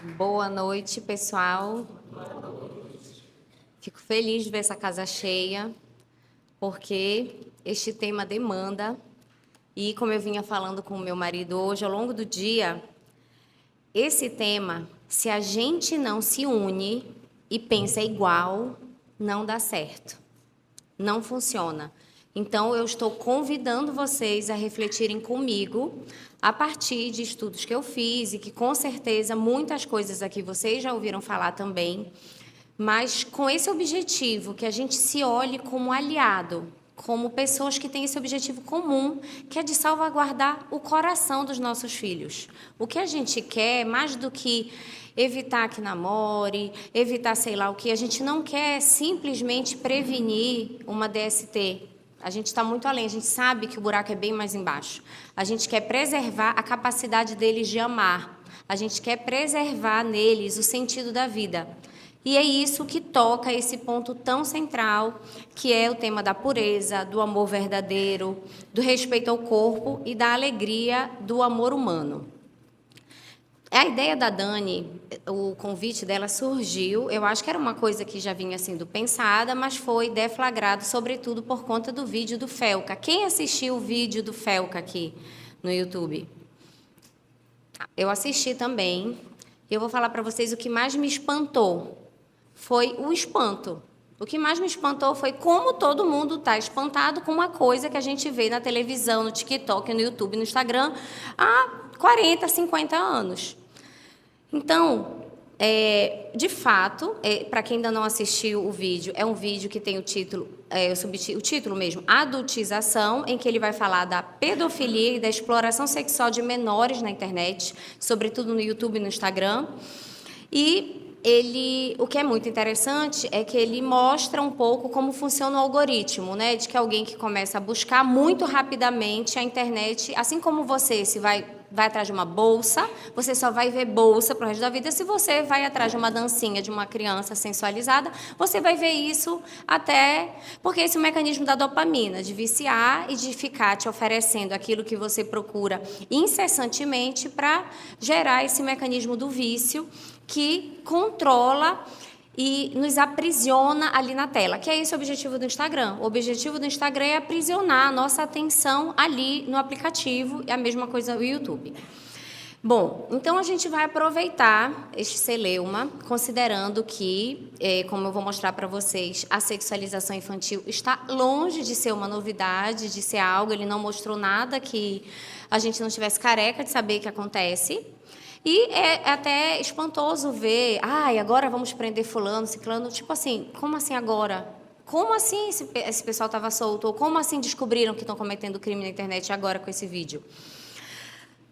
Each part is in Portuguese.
Boa noite, pessoal. Fico feliz de ver essa casa cheia, porque este tema demanda. E como eu vinha falando com o meu marido hoje, ao longo do dia, esse tema, se a gente não se une e pensa igual, não dá certo. Não funciona. Então, eu estou convidando vocês a refletirem comigo a partir de estudos que eu fiz e que, com certeza, muitas coisas aqui vocês já ouviram falar também, mas com esse objetivo, que a gente se olhe como aliado, como pessoas que têm esse objetivo comum, que é de salvaguardar o coração dos nossos filhos. O que a gente quer, mais do que evitar que namore, evitar sei lá o que, a gente não quer simplesmente prevenir uma DST. A gente está muito além, a gente sabe que o buraco é bem mais embaixo. A gente quer preservar a capacidade deles de amar. A gente quer preservar neles o sentido da vida. E é isso que toca esse ponto tão central, que é o tema da pureza, do amor verdadeiro, do respeito ao corpo e da alegria do amor humano. A ideia da Dani, o convite dela surgiu, eu acho que era uma coisa que já vinha sendo pensada, mas foi deflagrado, sobretudo, por conta do vídeo do Felca. Quem assistiu o vídeo do Felca aqui no YouTube? Eu assisti também. Eu vou falar para vocês o que mais me espantou. Foi o espanto. O que mais me espantou foi como todo mundo está espantado com uma coisa que a gente vê na televisão, no TikTok, no YouTube, no Instagram, há 40, 50 anos. Então, de fato, para quem ainda não assistiu o vídeo, é um vídeo que tem o título, o título mesmo, Adultização, em que ele vai falar da pedofilia e da exploração sexual de menores na internet, sobretudo no YouTube e no Instagram. E o que é muito interessante é que ele mostra um pouco como funciona o algoritmo, né? De que alguém que começa a buscar muito rapidamente a internet, assim como você se vai atrás de uma bolsa, você só vai ver bolsa para o resto da vida. Se você vai atrás de uma dancinha de uma criança sensualizada, você vai ver isso até... Porque esse é o mecanismo da dopamina, de viciar e de ficar te oferecendo aquilo que você procura incessantemente para gerar esse mecanismo do vício que controla e nos aprisiona ali na tela, que é esse o objetivo do Instagram. O objetivo do Instagram é aprisionar a nossa atenção ali no aplicativo, e a mesma coisa no YouTube. Bom, então a gente vai aproveitar este celeuma, considerando que, como eu vou mostrar para vocês, a sexualização infantil está longe de ser uma novidade, de ser algo, ele não mostrou nada que a gente não estivesse careca de saber que acontece. E é até espantoso ver, agora vamos prender fulano, ciclano, tipo assim, como assim agora? Como assim esse pessoal estava solto? Ou como assim descobriram que estão cometendo crime na internet agora com esse vídeo?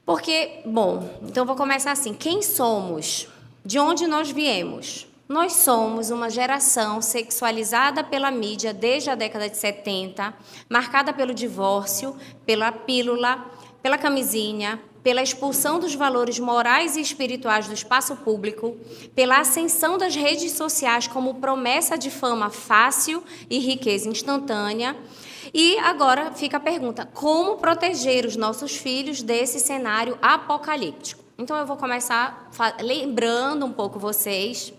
Porque, bom, então vou começar assim, quem somos? De onde nós viemos? Nós somos uma geração sexualizada pela mídia desde a década de 70, marcada pelo divórcio, pela pílula, pela camisinha, pela expulsão dos valores morais e espirituais do espaço público, pela ascensão das redes sociais como promessa de fama fácil e riqueza instantânea. E agora fica a pergunta, como proteger os nossos filhos desse cenário apocalíptico? Então, eu vou começar lembrando um pouco vocês,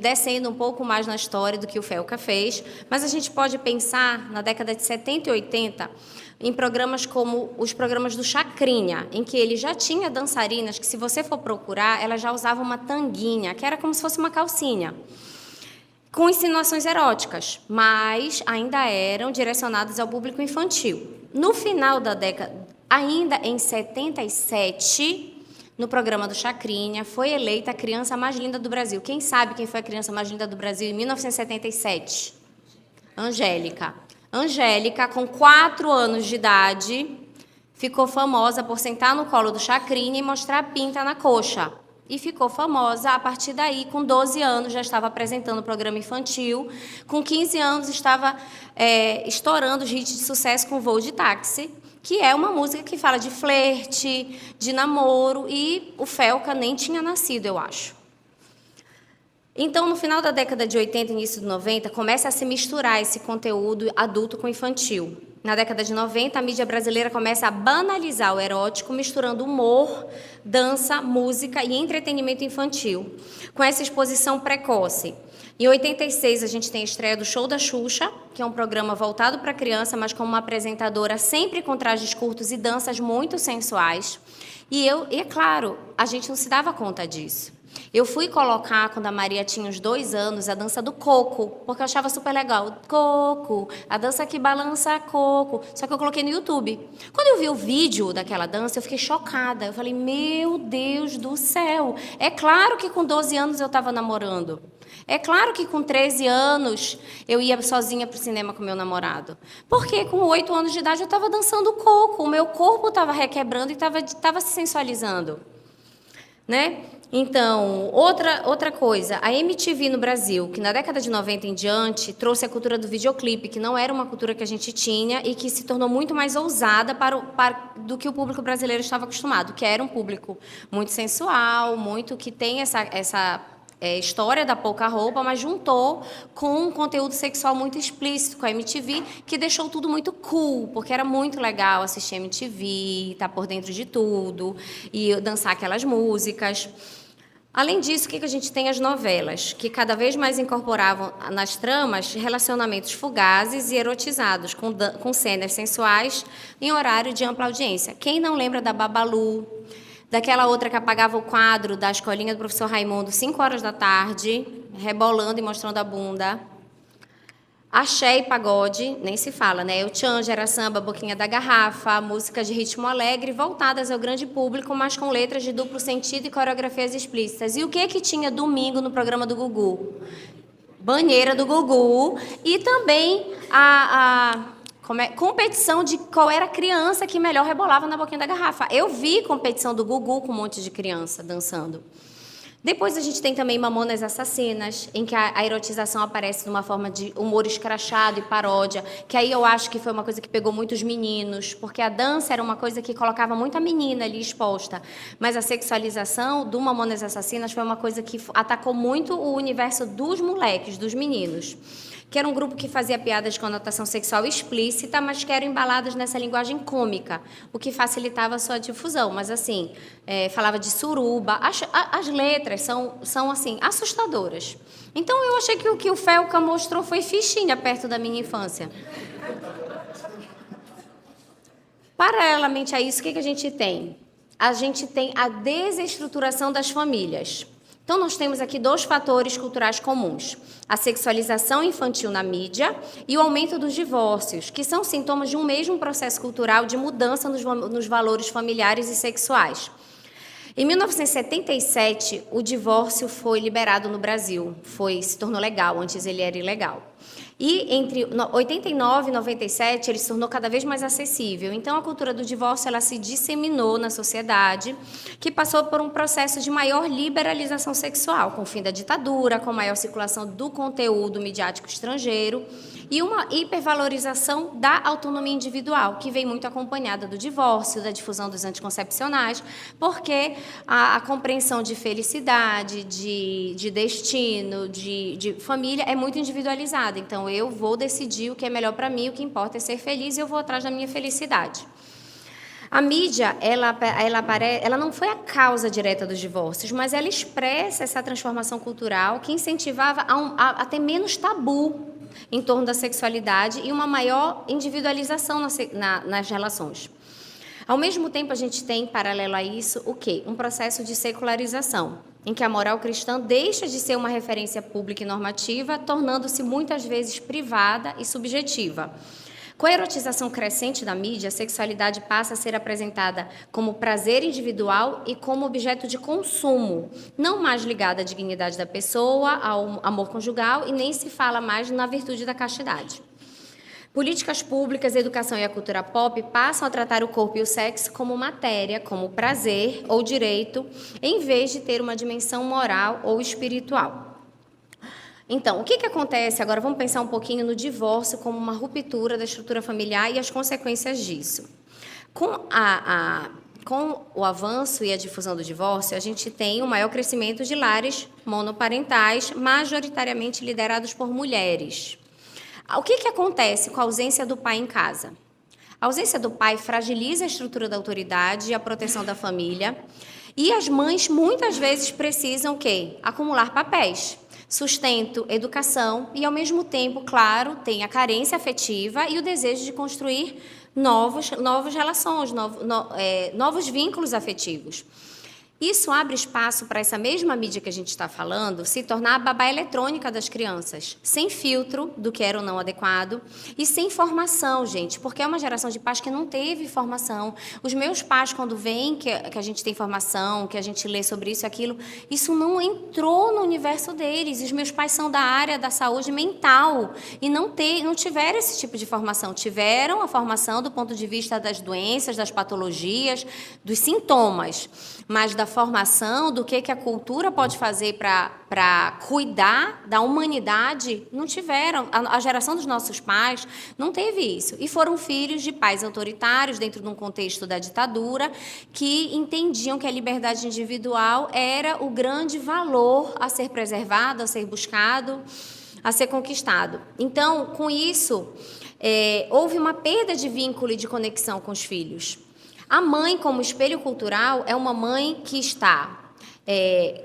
descendo um pouco mais na história do que o Felca fez, mas a gente pode pensar, na década de 70 e 80, em programas como os programas do Chacrinha, em que ele já tinha dançarinas que, se você for procurar, elas já usavam uma tanguinha, que era como se fosse uma calcinha, com insinuações eróticas, mas ainda eram direcionadas ao público infantil. No final da década, ainda em 77, no programa do Chacrinha, foi eleita a criança mais linda do Brasil. Quem sabe quem foi a criança mais linda do Brasil em 1977? Angélica. Angélica, com 4 anos de idade, ficou famosa por sentar no colo do Chacrinha e mostrar a pinta na coxa. E ficou famosa, a partir daí, com 12 anos, já estava apresentando o programa infantil, com 15 anos estava estourando os hits de sucesso com Voo de Táxi, que é uma música que fala de flerte, de namoro, e o Felca nem tinha nascido, eu acho. Então, no final da década de 80 início de 90, começa a se misturar esse conteúdo adulto com infantil. Na década de 90, a mídia brasileira começa a banalizar o erótico, misturando humor, dança, música e entretenimento infantil, com essa exposição precoce. Em 86, a gente tem a estreia do Show da Xuxa, que é um programa voltado para criança, mas com uma apresentadora sempre com trajes curtos e danças muito sensuais. E é claro, a gente não se dava conta disso. Eu fui colocar, quando a Maria tinha uns 2 anos, a dança do coco, porque eu achava super legal. Coco, a dança que balança coco. Só que eu coloquei no YouTube. Quando eu vi o vídeo daquela dança, eu fiquei chocada. Eu falei, meu Deus do céu. É claro que com 12 anos eu estava namorando. É claro que com 13 anos eu ia sozinha para o cinema com meu namorado. Porque com 8 anos de idade eu estava dançando coco. O meu corpo estava requebrando e estava se sensualizando. Né? Então, outra coisa, a MTV no Brasil, que na década de 90 em diante, trouxe a cultura do videoclipe, que não era uma cultura que a gente tinha e que se tornou muito mais ousada do que o público brasileiro estava acostumado, que era um público muito sensual, muito que tem essa história da pouca roupa, mas juntou com um conteúdo sexual muito explícito com a MTV, que deixou tudo muito cool, porque era muito legal assistir a MTV, estar por dentro de tudo e dançar aquelas músicas. Além disso, o que a gente tem? As novelas, que cada vez mais incorporavam nas tramas relacionamentos fugazes e erotizados, com cenas sensuais em horário de ampla audiência. Quem não lembra da Babalu, daquela outra que apagava o quadro da escolinha do professor Raimundo, 5 horas da tarde, rebolando e mostrando a bunda? Axé e pagode, nem se fala, né? O tchan, gera samba, boquinha da garrafa, músicas de ritmo alegre, voltadas ao grande público, mas com letras de duplo sentido e coreografias explícitas. E o que tinha domingo no programa do Gugu? Banheira do Gugu e também competição de qual era a criança que melhor rebolava na boquinha da garrafa. Eu vi competição do Gugu com um monte de criança dançando. Depois a gente tem também Mamonas Assassinas, em que a erotização aparece numa forma de humor escrachado e paródia, que aí eu acho que foi uma coisa que pegou muitos meninos, porque a dança era uma coisa que colocava muito a menina ali exposta, mas a sexualização do Mamonas Assassinas foi uma coisa que atacou muito o universo dos moleques, dos meninos, que era um grupo que fazia piadas de conotação sexual explícita, mas que eram embaladas nessa linguagem cômica, o que facilitava a sua difusão. Mas, assim, falava de suruba. As letras são assim, assustadoras. Então, eu achei que o que o Felca mostrou foi fichinha perto da minha infância. Paralelamente a isso, o que a gente tem? A gente tem a desestruturação das famílias. Então, nós temos aqui 2 fatores culturais comuns: a sexualização infantil na mídia e o aumento dos divórcios, que são sintomas de um mesmo processo cultural de mudança nos valores familiares e sexuais. Em 1977, o divórcio foi liberado no Brasil, se tornou legal, antes ele era ilegal. E entre 89 e 97, ele se tornou cada vez mais acessível. Então, a cultura do divórcio ela se disseminou na sociedade, que passou por um processo de maior liberalização sexual, com o fim da ditadura, com maior circulação do conteúdo midiático estrangeiro e uma hipervalorização da autonomia individual, que vem muito acompanhada do divórcio, da difusão dos anticoncepcionais, porque a compreensão de felicidade, de destino, de família é muito individualizada. Então, eu vou decidir o que é melhor para mim, o que importa é ser feliz e eu vou atrás da minha felicidade. A mídia, ela não foi a causa direta dos divórcios, mas ela expressa essa transformação cultural que incentivava a ter menos tabu em torno da sexualidade e uma maior individualização nas relações. Ao mesmo tempo, a gente tem, paralelo a isso, o quê? Um processo de secularização, em que a moral cristã deixa de ser uma referência pública e normativa, tornando-se muitas vezes privada e subjetiva. Com a erotização crescente da mídia, a sexualidade passa a ser apresentada como prazer individual e como objeto de consumo, não mais ligada à dignidade da pessoa, ao amor conjugal, e nem se fala mais na virtude da castidade. Políticas públicas, a educação e a cultura pop passam a tratar o corpo e o sexo como matéria, como prazer ou direito, em vez de ter uma dimensão moral ou espiritual. Então, o que acontece? Agora vamos pensar um pouquinho no divórcio como uma ruptura da estrutura familiar e as consequências disso. Com com o avanço e a difusão do divórcio, a gente tem o maior crescimento de lares monoparentais, majoritariamente liderados por mulheres. O que acontece com a ausência do pai em casa? A ausência do pai fragiliza a estrutura da autoridade e a proteção da família. E as mães, muitas vezes, precisam o quê? Acumular papéis. Sustento, educação e, ao mesmo tempo, claro, tem a carência afetiva e o desejo de construir novas relações, novos vínculos afetivos. Isso abre espaço para essa mesma mídia que a gente está falando se tornar a babá eletrônica das crianças, sem filtro do que era ou não adequado e sem formação, gente, porque é uma geração de pais que não teve formação. Os meus pais, quando veem que a gente tem formação, que a gente lê sobre isso e aquilo, isso não entrou no universo deles. Os meus pais são da área da saúde mental e não tiveram esse tipo de formação. Tiveram a formação do ponto de vista das doenças, das patologias, dos sintomas, mas da formação, do que a cultura pode fazer para cuidar da humanidade, não tiveram. A geração dos nossos pais não teve isso. E foram filhos de pais autoritários, dentro de um contexto da ditadura, que entendiam que a liberdade individual era o grande valor a ser preservado, a ser buscado, a ser conquistado. Então, com isso, houve uma perda de vínculo e de conexão com os filhos. A mãe, como espelho cultural, é uma mãe que está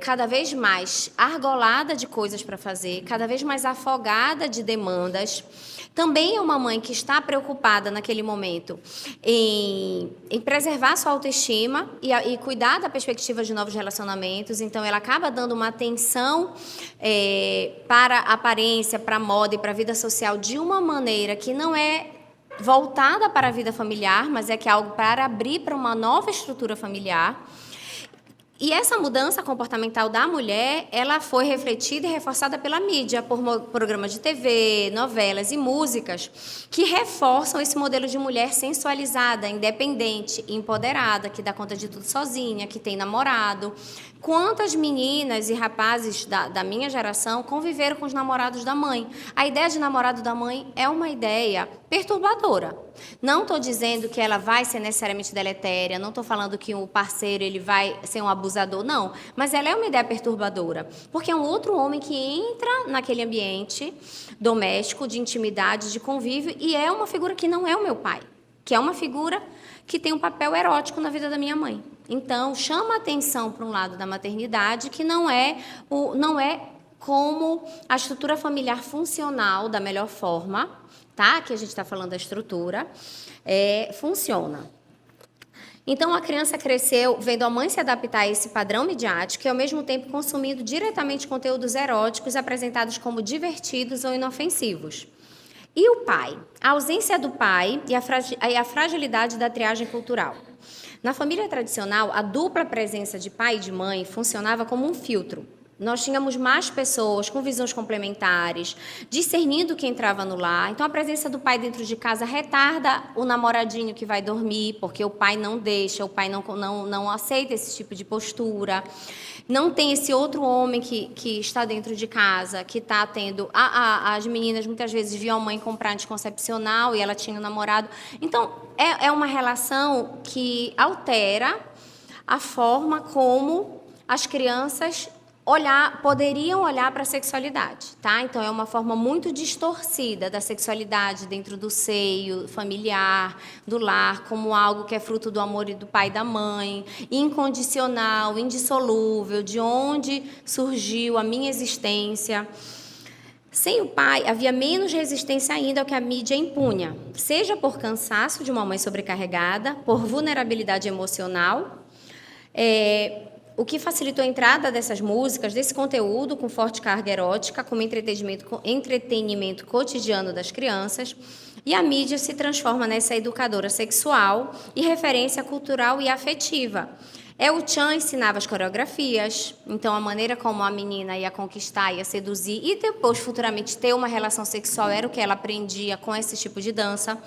cada vez mais argolada de coisas para fazer, cada vez mais afogada de demandas. Também é uma mãe que está preocupada naquele momento em preservar sua autoestima e cuidar da perspectiva de novos relacionamentos. Então, ela acaba dando uma atenção para a aparência, para a moda e para a vida social de uma maneira que não é voltada para a vida familiar, mas é que é algo para abrir para uma nova estrutura familiar. E essa mudança comportamental da mulher, ela foi refletida e reforçada pela mídia, por programas de TV, novelas e músicas, que reforçam esse modelo de mulher sensualizada, independente, empoderada, que dá conta de tudo sozinha, que tem namorado. Quantas meninas e rapazes da minha geração conviveram com os namorados da mãe? A ideia de namorado da mãe é uma ideia perturbadora. Não estou dizendo que ela vai ser necessariamente deletéria, não estou falando que o parceiro ele vai ser um abusador, não. Mas ela é uma ideia perturbadora, porque é um outro homem que entra naquele ambiente doméstico, de intimidade, de convívio, e é uma figura que não é o meu pai, que é uma figura que tem um papel erótico na vida da minha mãe. Então, chama a atenção para um lado da maternidade, que não é como a estrutura familiar funcional da melhor forma, tá? Que a gente está falando da estrutura, funciona. Então, a criança cresceu vendo a mãe se adaptar a esse padrão midiático e, ao mesmo tempo, consumindo diretamente conteúdos eróticos apresentados como divertidos ou inofensivos. E o pai? A ausência do pai e a fragilidade da triagem cultural. Na família tradicional, a dupla presença de pai e de mãe funcionava como um filtro. Nós tínhamos mais pessoas com visões complementares, discernindo o que entrava no lar. Então, a presença do pai dentro de casa retarda o namoradinho que vai dormir, porque o pai não deixa, o pai não aceita esse tipo de postura. Não tem esse outro homem que está dentro de casa, que está tendo... As meninas, muitas vezes, viam a mãe comprar anticoncepcional e ela tinha um namorado. Então, é uma relação que altera a forma como as crianças poderiam olhar para a sexualidade, tá? Então, é uma forma muito distorcida da sexualidade dentro do seio familiar, do lar, como algo que é fruto do amor do pai e da mãe, incondicional, indissolúvel, de onde surgiu a minha existência. Sem o pai, havia menos resistência ainda ao que a mídia impunha, seja por cansaço de uma mãe sobrecarregada, por vulnerabilidade emocional, o que facilitou a entrada dessas músicas, desse conteúdo com forte carga erótica, como entretenimento cotidiano das crianças, e a mídia se transforma nessa educadora sexual e referência cultural e afetiva. O Chan ensinava as coreografias, então a maneira como a menina ia conquistar, ia seduzir e depois futuramente ter uma relação sexual era o que ela aprendia com esse tipo de dança.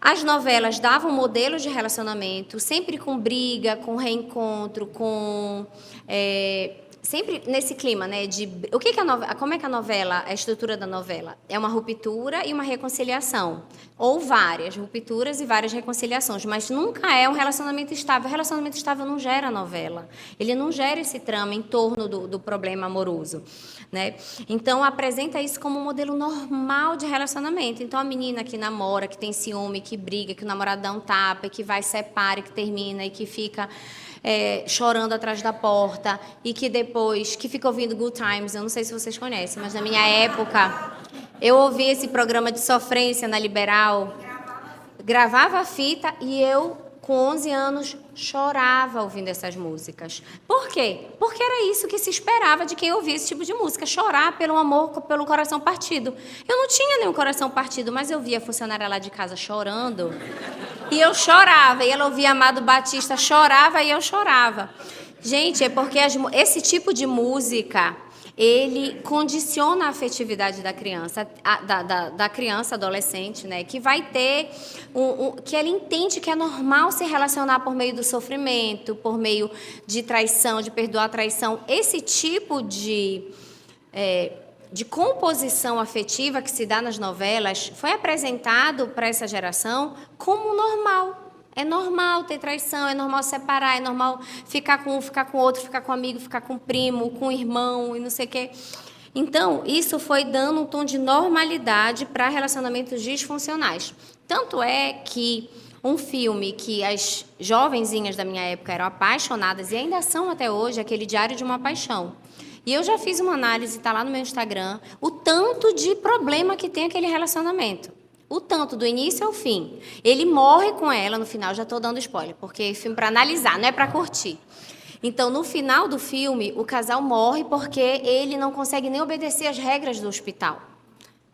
As novelas davam modelos de relacionamento, sempre com briga, com reencontro, com sempre nesse clima, né, de o que que como é que a novela, a estrutura da novela é uma ruptura e uma reconciliação, ou várias rupturas e várias reconciliações, mas nunca é um relacionamento estável. O relacionamento estável não gera novela, ele não gera esse trama em torno do problema amoroso, né? Então apresenta isso como um modelo normal de relacionamento. Então a menina que namora, que tem ciúme, que briga, que o namorado dá um tapa, que vai separa, que termina e que fica chorando atrás da porta e que depois, que fica ouvindo Good Times, eu não sei se vocês conhecem, mas na minha época eu ouvi esse programa de sofrência na Liberal, gravava a fita e eu, com 11 anos, chorava ouvindo essas músicas. Por quê? Porque era isso que se esperava de quem ouvia esse tipo de música, chorar pelo amor, pelo coração partido. Eu não tinha nenhum coração partido, mas eu via a funcionária lá de casa chorando e eu chorava, e ela ouvia Amado Batista, chorava e eu chorava. Gente, é porque esse tipo de música, ele condiciona a afetividade da criança, da criança, adolescente, né? Que vai ter, que ela entende que é normal se relacionar por meio do sofrimento, por meio de traição, de perdoar a traição. Esse tipo de composição afetiva que se dá nas novelas foi apresentado para essa geração como normal. É normal ter traição, é normal separar, é normal ficar com um, ficar com outro, ficar com um amigo, ficar com um primo, com um irmão e não sei o quê. Então, isso foi dando um tom de normalidade para relacionamentos disfuncionais. Tanto é que um filme que as jovenzinhas da minha época eram apaixonadas e ainda são até hoje, aquele Diário de uma Paixão. E eu já fiz uma análise, está lá no meu Instagram, o tanto de problema que tem aquele relacionamento. O tanto, do início ao fim. Ele morre com ela, no final, já estou dando spoiler, porque é filme para analisar, não é para curtir. Então, no final do filme, o casal morre porque ele não consegue nem obedecer às regras do hospital.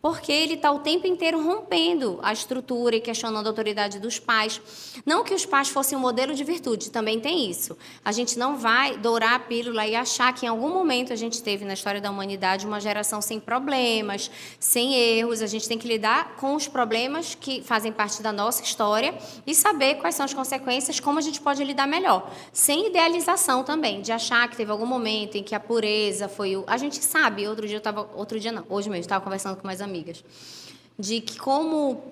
Porque ele está o tempo inteiro rompendo a estrutura e questionando a autoridade dos pais. Não que os pais fossem um modelo de virtude, também tem isso. A gente não vai dourar a pílula e achar que em algum momento a gente teve na história da humanidade uma geração sem problemas, sem erros. A gente tem que lidar com os problemas que fazem parte da nossa história e saber quais são as consequências, como a gente pode lidar melhor. Sem idealização também, de achar que teve algum momento em que a pureza foi o... A gente sabe, hoje mesmo, estava conversando com mais amigas, de que como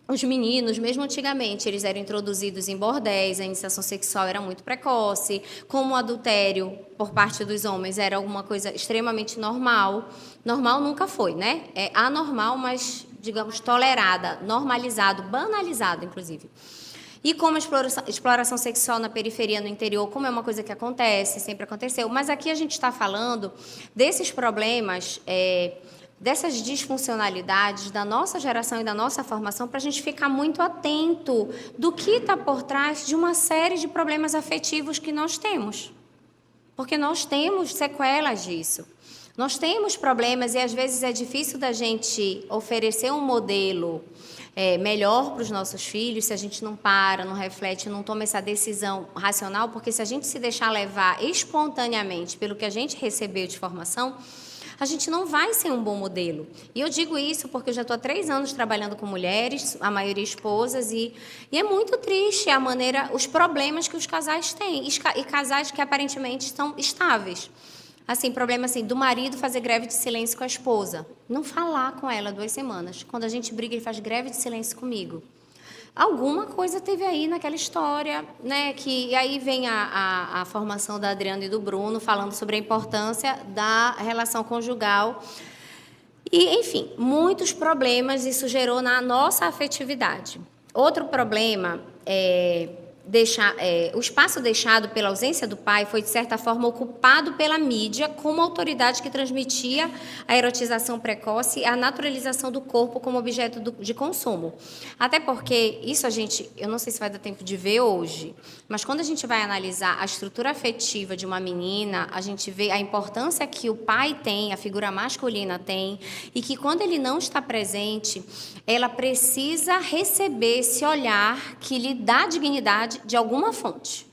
os meninos, mesmo antigamente, eles eram introduzidos em bordéis, a iniciação sexual era muito precoce, como o adultério por parte dos homens era alguma coisa extremamente normal. Normal nunca foi, né? É anormal, mas, digamos, tolerada, normalizado, banalizado, inclusive. E como a exploração sexual na periferia, no interior, como é uma coisa que acontece, sempre aconteceu. Mas aqui a gente está falando desses problemas... dessas disfuncionalidades da nossa geração e da nossa formação, para a gente ficar muito atento do que está por trás de uma série de problemas afetivos que nós temos. Porque nós temos sequelas disso. Nós temos problemas e, às vezes, é difícil da gente oferecer um modelo melhor para os nossos filhos se a gente não para, não reflete, não toma essa decisão racional, porque se a gente se deixar levar espontaneamente pelo que a gente recebeu de formação, a gente não vai ser um bom modelo. E eu digo isso porque eu já estou há 3 anos trabalhando com mulheres, a maioria esposas, e é muito triste a maneira, os problemas que os casais têm, e casais que aparentemente estão estáveis. Assim, problema assim, do marido fazer greve de silêncio com a esposa, não falar com ela 2 semanas. Quando a gente briga, ele faz greve de silêncio comigo. Alguma coisa teve aí naquela história, né? E aí vem a formação da Adriana e do Bruno falando sobre a importância da relação conjugal. E, enfim, muitos problemas isso gerou na nossa afetividade. Outro problema o espaço deixado pela ausência do pai foi, de certa forma, ocupado pela mídia como autoridade que transmitia a erotização precoce e a naturalização do corpo como objeto de consumo. Até porque isso eu não sei se vai dar tempo de ver hoje, mas quando a gente vai analisar a estrutura afetiva de uma menina, a gente vê a importância que o pai tem, a figura masculina tem, e que quando ele não está presente, ela precisa receber esse olhar que lhe dá dignidade de alguma fonte.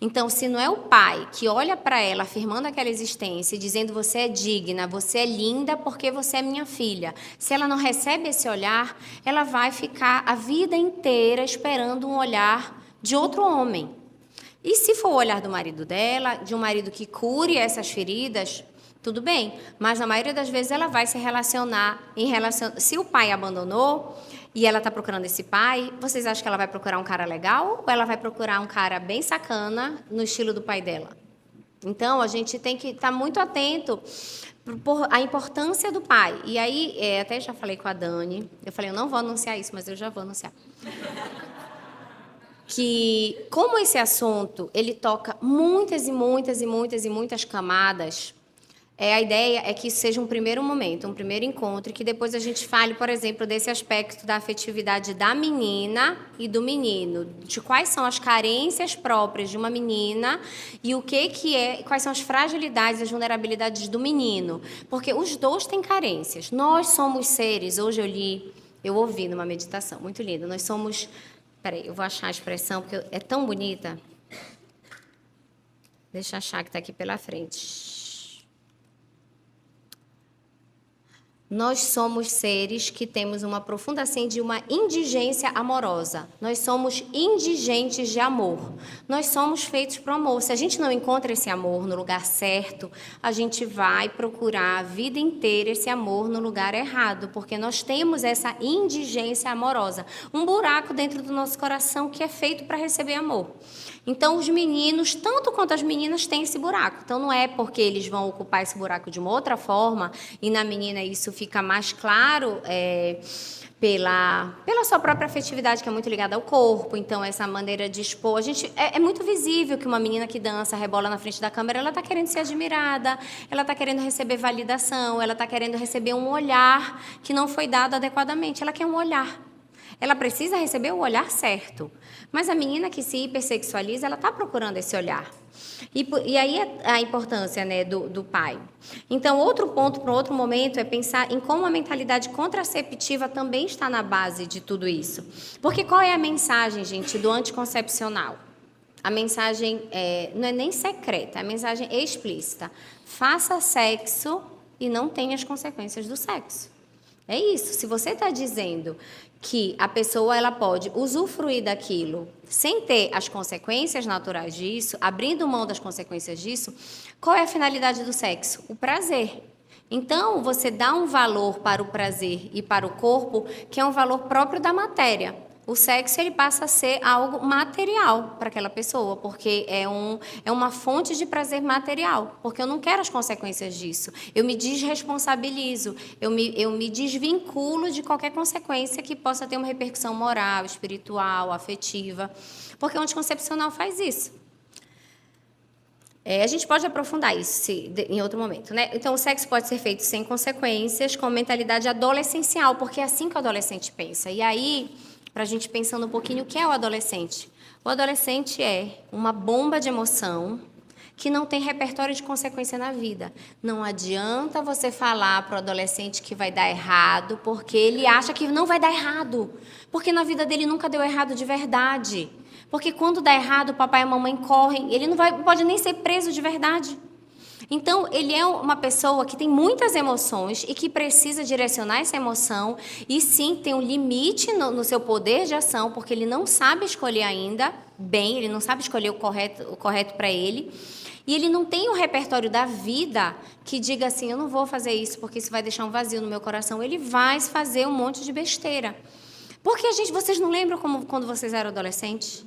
Então, se não é o pai que olha para ela afirmando aquela existência e dizendo você é digna, você é linda porque você é minha filha, se ela não recebe esse olhar, ela vai ficar a vida inteira esperando um olhar de outro homem. E se for o olhar do marido dela, de um marido que cure essas feridas, tudo bem. Mas na maioria das vezes ela vai se relacionar se o pai abandonou e ela está procurando esse pai, vocês acham que ela vai procurar um cara legal ou ela vai procurar um cara bem sacana no estilo do pai dela? Então, a gente tem que estar muito atento por a importância do pai. E aí, até já falei com a Dani, eu falei, eu não vou anunciar isso, mas eu já vou anunciar. Que, como esse assunto, ele toca muitas e muitas e muitas e muitas camadas, a ideia é que isso seja um primeiro momento, um primeiro encontro, e que depois a gente fale, por exemplo, desse aspecto da afetividade da menina e do menino, de quais são as carências próprias de uma menina e quais são as fragilidades, as vulnerabilidades do menino, porque os dois têm carências. Nós somos seres, hoje eu ouvi numa meditação, muito linda, nós somos... Peraí, eu vou achar a expressão, porque é tão bonita. Deixa eu achar que está aqui pela frente. Nós somos seres que temos uma profunda, assim, de uma indigência amorosa. Nós somos indigentes de amor. Nós somos feitos para o amor. Se a gente não encontra esse amor no lugar certo, a gente vai procurar a vida inteira esse amor no lugar errado, porque nós temos essa indigência amorosa, um buraco dentro do nosso coração que é feito para receber amor. Então, os meninos, tanto quanto as meninas, têm esse buraco. Então, não é porque eles vão ocupar esse buraco de uma outra forma, e na menina isso fica mais claro pela sua própria afetividade, que é muito ligada ao corpo. Então, essa maneira de expor... É muito visível que uma menina que dança, rebola na frente da câmera, ela está querendo ser admirada, ela está querendo receber validação, ela está querendo receber um olhar que não foi dado adequadamente. Ela quer um olhar. Ela precisa receber o olhar certo. Mas a menina que se hipersexualiza, ela está procurando esse olhar. E aí é a importância, né, do pai. Então, outro ponto para outro momento é pensar em como a mentalidade contraceptiva também está na base de tudo isso. Porque qual é a mensagem, gente, do anticoncepcional? A mensagem não é nem secreta, é a mensagem explícita. Faça sexo e não tenha as consequências do sexo. É isso. Se você está dizendo que a pessoa ela pode usufruir daquilo sem ter as consequências naturais disso, abrindo mão das consequências disso, qual é a finalidade do sexo? O prazer. Então, você dá um valor para o prazer e para o corpo que é um valor próprio da matéria. O sexo ele passa a ser algo material para aquela pessoa, porque é uma fonte de prazer material, porque eu não quero as consequências disso. Eu me desresponsabilizo, eu me desvinculo de qualquer consequência que possa ter uma repercussão moral, espiritual, afetiva, porque o anticoncepcional faz isso. A gente pode aprofundar isso em outro momento, né? Então, o sexo pode ser feito sem consequências, com mentalidade adolescencial, porque é assim que o adolescente pensa. E aí... para a gente pensando um pouquinho o que é o adolescente. O adolescente é uma bomba de emoção que não tem repertório de consequência na vida. Não adianta você falar para o adolescente que vai dar errado, porque ele acha que não vai dar errado. Porque na vida dele nunca deu errado de verdade. Porque quando dá errado, o papai e a mamãe correm, ele não pode nem ser preso de verdade. Então, ele é uma pessoa que tem muitas emoções e que precisa direcionar essa emoção e, sim, tem um limite no seu poder de ação, porque ele não sabe escolher ainda bem, ele não sabe escolher o correto para ele. E ele não tem um repertório da vida que diga assim, eu não vou fazer isso porque isso vai deixar um vazio no meu coração. Ele vai fazer um monte de besteira. Porque, vocês não lembram como quando vocês eram adolescentes?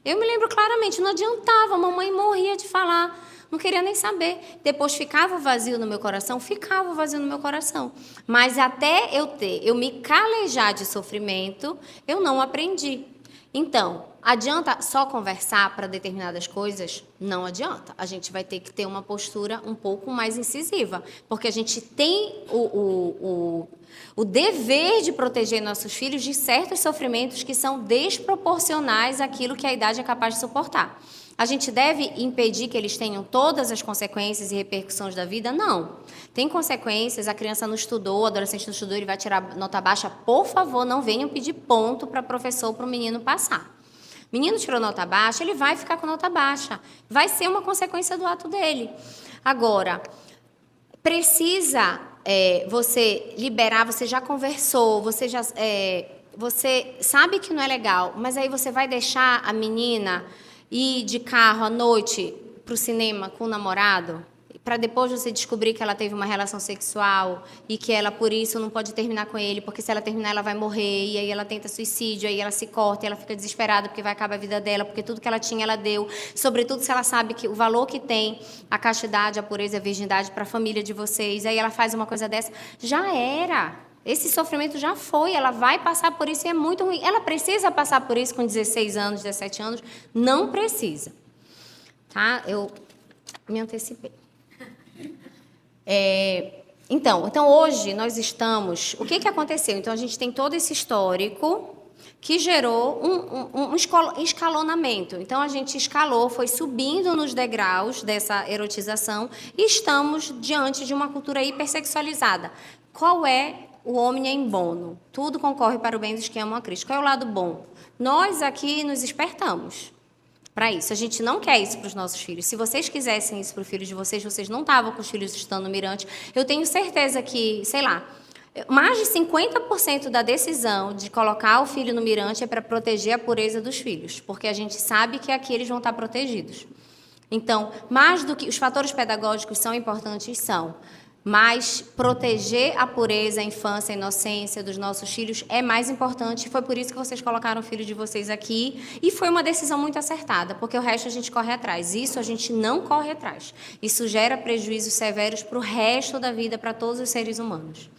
Eu me lembro claramente, não adiantava, a mamãe morria de falar. Não queria nem saber. Depois ficava vazio no meu coração? Ficava vazio no meu coração. Mas até eu me calejar de sofrimento, eu não aprendi. Então, adianta só conversar para determinadas coisas? Não adianta. A gente vai ter que ter uma postura um pouco mais incisiva, porque a gente tem o dever de proteger nossos filhos de certos sofrimentos que são desproporcionais àquilo que a idade é capaz de suportar. A gente deve impedir que eles tenham todas as consequências e repercussões da vida? Não. Tem consequências, a criança não estudou, o adolescente não estudou, ele vai tirar nota baixa. Por favor, não venham pedir ponto para professor ou para o menino passar. Menino tirou nota baixa, ele vai ficar com nota baixa. Vai ser uma consequência do ato dele. Agora, precisa você liberar, você já conversou, você você sabe que não é legal, mas aí você vai deixar a menina ir de carro à noite para o cinema com o namorado, para depois você descobrir que ela teve uma relação sexual e que ela, por isso, não pode terminar com ele, porque se ela terminar, ela vai morrer, e aí ela tenta suicídio, aí ela se corta, e ela fica desesperada porque vai acabar a vida dela, porque tudo que ela tinha, ela deu, sobretudo se ela sabe que o valor que tem a castidade, a pureza e a virgindade para a família de vocês, aí ela faz uma coisa dessa, já era. Esse sofrimento já foi, ela vai passar por isso e é muito ruim. Ela precisa passar por isso com 16 anos, 17 anos? Não precisa. Tá? Eu me antecipei. Então, hoje nós estamos... O que aconteceu? Então, a gente tem todo esse histórico que gerou um escalonamento. Então, a gente escalou, foi subindo nos degraus dessa erotização e estamos diante de uma cultura hipersexualizada. Qual é o omnia in bono? Tudo concorre para o bem dos que amam a Cristo. Qual é o lado bom? Nós aqui nos espertamos para isso. A gente não quer isso para os nossos filhos. Se vocês quisessem isso para o filho de vocês, vocês não estavam com os filhos estando no Mirante. Eu tenho certeza que, sei lá, mais de 50% da decisão de colocar o filho no Mirante é para proteger a pureza dos filhos, porque a gente sabe que aqui eles vão estar protegidos. Então, mais do que... Os fatores pedagógicos são importantes? São. Mas proteger a pureza, a infância, a inocência dos nossos filhos é mais importante. Foi por isso que vocês colocaram o filho de vocês aqui. E foi uma decisão muito acertada, porque o resto a gente corre atrás. Isso a gente não corre atrás. Isso gera prejuízos severos para o resto da vida, para todos os seres humanos.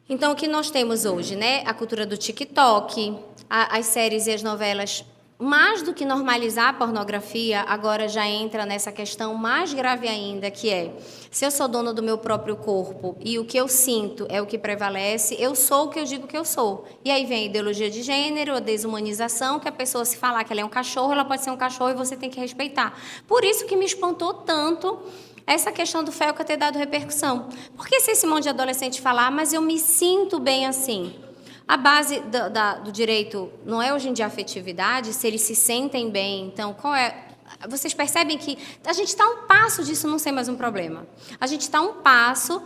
Então, o que nós temos hoje, né? A cultura do TikTok, as séries e as novelas... Mais do que normalizar a pornografia, agora já entra nessa questão mais grave ainda, que é, se eu sou dona do meu próprio corpo e o que eu sinto é o que prevalece, eu sou o que eu digo que eu sou. E aí vem a ideologia de gênero, a desumanização, que a pessoa, se falar que ela é um cachorro, ela pode ser um cachorro e você tem que respeitar. Por isso que me espantou tanto essa questão do Felca ter dado repercussão. Porque se esse monte de adolescente falar, mas eu me sinto bem assim... A base do direito não é hoje em dia a afetividade, se eles se sentem bem. Então, qual é? Vocês percebem que a gente está a um passo disso não ser mais um problema. A gente está a um passo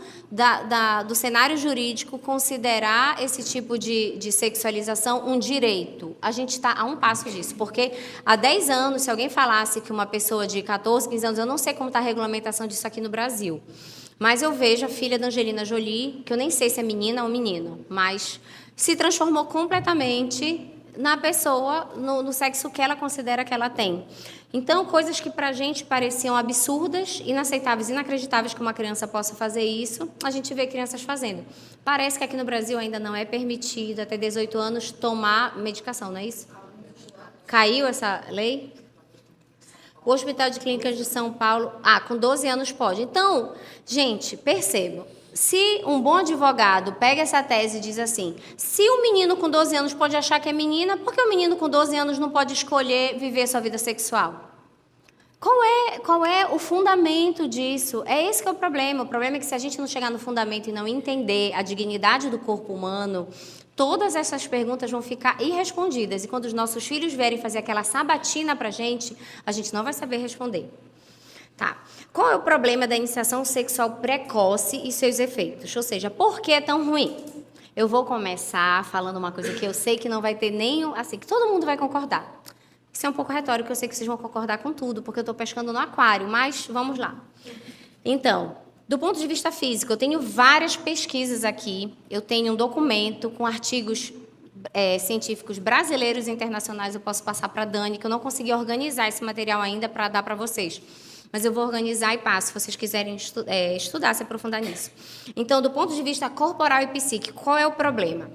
do cenário jurídico considerar esse tipo de sexualização um direito. A gente está a um passo disso, porque há 10 anos, se alguém falasse que uma pessoa de 14, 15 anos, eu não sei como está a regulamentação disso aqui no Brasil, mas eu vejo a filha da Angelina Jolie, que eu nem sei se é menina ou menino, mas... se transformou completamente na pessoa, no sexo que ela considera que ela tem. Então, coisas que para a gente pareciam absurdas, inaceitáveis, inacreditáveis que uma criança possa fazer isso, a gente vê crianças fazendo. Parece que aqui no Brasil ainda não é permitido, até 18 anos, tomar medicação, não é isso? Caiu essa lei? O Hospital de Clínicas de São Paulo, com 12 anos pode. Então, gente, percebam. Se um bom advogado pega essa tese e diz assim, se o menino com 12 anos pode achar que é menina, por que o menino com 12 anos não pode escolher viver sua vida sexual? Qual é o fundamento disso? É esse que é o problema. O problema é que se a gente não chegar no fundamento e não entender a dignidade do corpo humano, todas essas perguntas vão ficar irrespondidas. E quando os nossos filhos vierem fazer aquela sabatina para a gente não vai saber responder. Tá. Qual é o problema da iniciação sexual precoce e seus efeitos? Ou seja, por que é tão ruim? Eu vou começar falando uma coisa que eu sei que não vai ter nenhum... Assim, que todo mundo vai concordar. Isso é um pouco retórico, eu sei que vocês vão concordar com tudo, porque eu estou pescando no aquário, mas vamos lá. Então, do ponto de vista físico, eu tenho várias pesquisas aqui, eu tenho um documento com artigos científicos brasileiros e internacionais, eu posso passar para a Dani, que eu não consegui organizar esse material ainda para dar para vocês. Mas eu vou organizar e passo, se vocês quiserem estudar, se aprofundar nisso. Então, do ponto de vista corporal e psíquico, qual é o problema?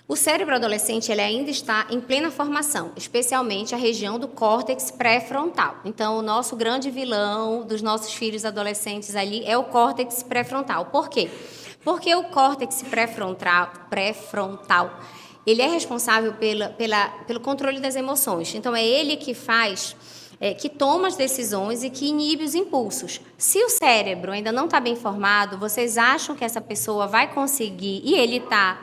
O cérebro adolescente ele ainda está em plena formação, especialmente a região do córtex pré-frontal. Então, o nosso grande vilão dos nossos filhos adolescentes ali é o córtex pré-frontal. Por quê? Porque o córtex pré-frontal ele é responsável pelo controle das emoções. Então, é ele que faz... que toma as decisões e que inibe os impulsos. Se o cérebro ainda não está bem formado, vocês acham que essa pessoa vai conseguir, e ele está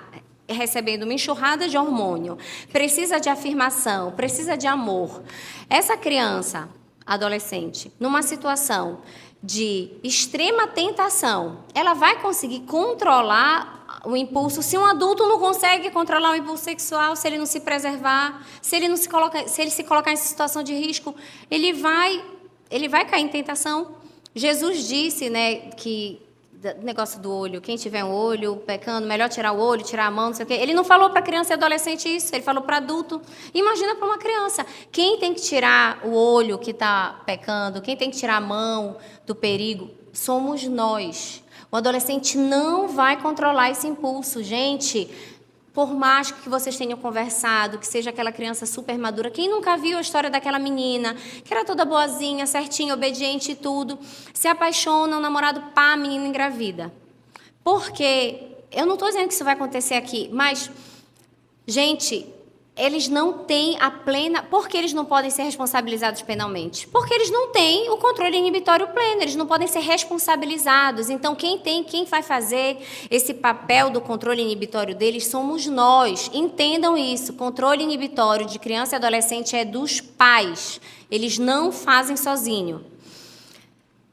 recebendo uma enxurrada de hormônio, precisa de afirmação, precisa de amor. Essa criança, adolescente, numa situação de extrema tentação, ela vai conseguir controlar o impulso. Se um adulto não consegue controlar o impulso sexual, se ele não se preservar, se ele se colocar em situação de risco, ele vai cair em tentação. Jesus disse, né, que negócio do olho, quem tiver um olho pecando, melhor tirar o olho, tirar a mão, não sei o quê. Ele não falou para criança e adolescente isso, ele falou para adulto. Imagina para uma criança. Quem tem que tirar o olho que está pecando, quem tem que tirar a mão do perigo, somos nós. O adolescente não vai controlar esse impulso. Gente, por mais que vocês tenham conversado, que seja aquela criança super madura, quem nunca viu a história daquela menina, que era toda boazinha, certinha, obediente e tudo, se apaixona, o namorado, pá, a menina engravida. Porque, eu não estou dizendo que isso vai acontecer aqui, mas, gente, eles não têm a plena... Por que eles não podem ser responsabilizados penalmente? Porque eles não têm o controle inibitório pleno, eles não podem ser responsabilizados. Então, quem vai fazer esse papel do controle inibitório deles somos nós. Entendam isso, controle inibitório de criança e adolescente é dos pais. Eles não fazem sozinho.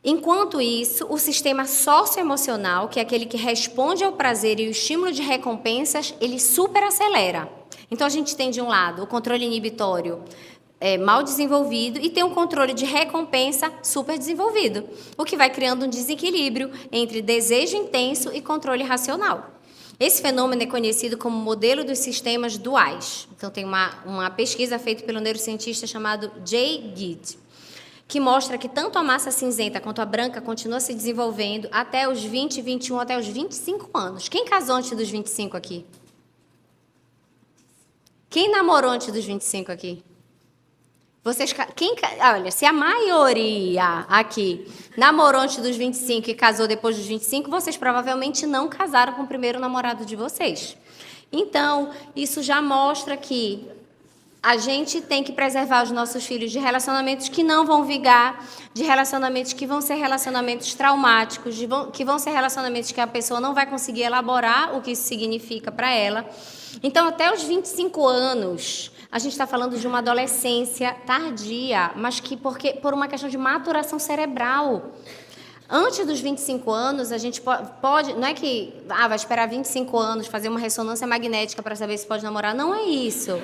Enquanto isso, o sistema socioemocional, que é aquele que responde ao prazer e o estímulo de recompensas, ele superacelera. Então, a gente tem, de um lado, o controle inibitório mal desenvolvido e tem um controle de recompensa super desenvolvido, o que vai criando um desequilíbrio entre desejo intenso e controle racional. Esse fenômeno é conhecido como modelo dos sistemas duais. Então, tem uma pesquisa feita pelo neurocientista chamado Jay Gidd, que mostra que tanto a massa cinzenta quanto a branca continua se desenvolvendo até os 20, 21, até os 25 anos. Quem casou antes dos 25 aqui? Quem namorou antes dos 25 aqui? Olha, se a maioria aqui namorou antes dos 25 e casou depois dos 25, vocês provavelmente não casaram com o primeiro namorado de vocês. Então, isso já mostra que a gente tem que preservar os nossos filhos de relacionamentos que não vão vingar, de relacionamentos que vão ser relacionamentos traumáticos, que vão ser relacionamentos que a pessoa não vai conseguir elaborar o que isso significa para ela. Então, até os 25 anos, a gente está falando de uma adolescência tardia, mas que por uma questão de maturação cerebral. Antes dos 25 anos, a gente pode... Não é que vai esperar 25 anos, fazer uma ressonância magnética para saber se pode namorar. Não é isso.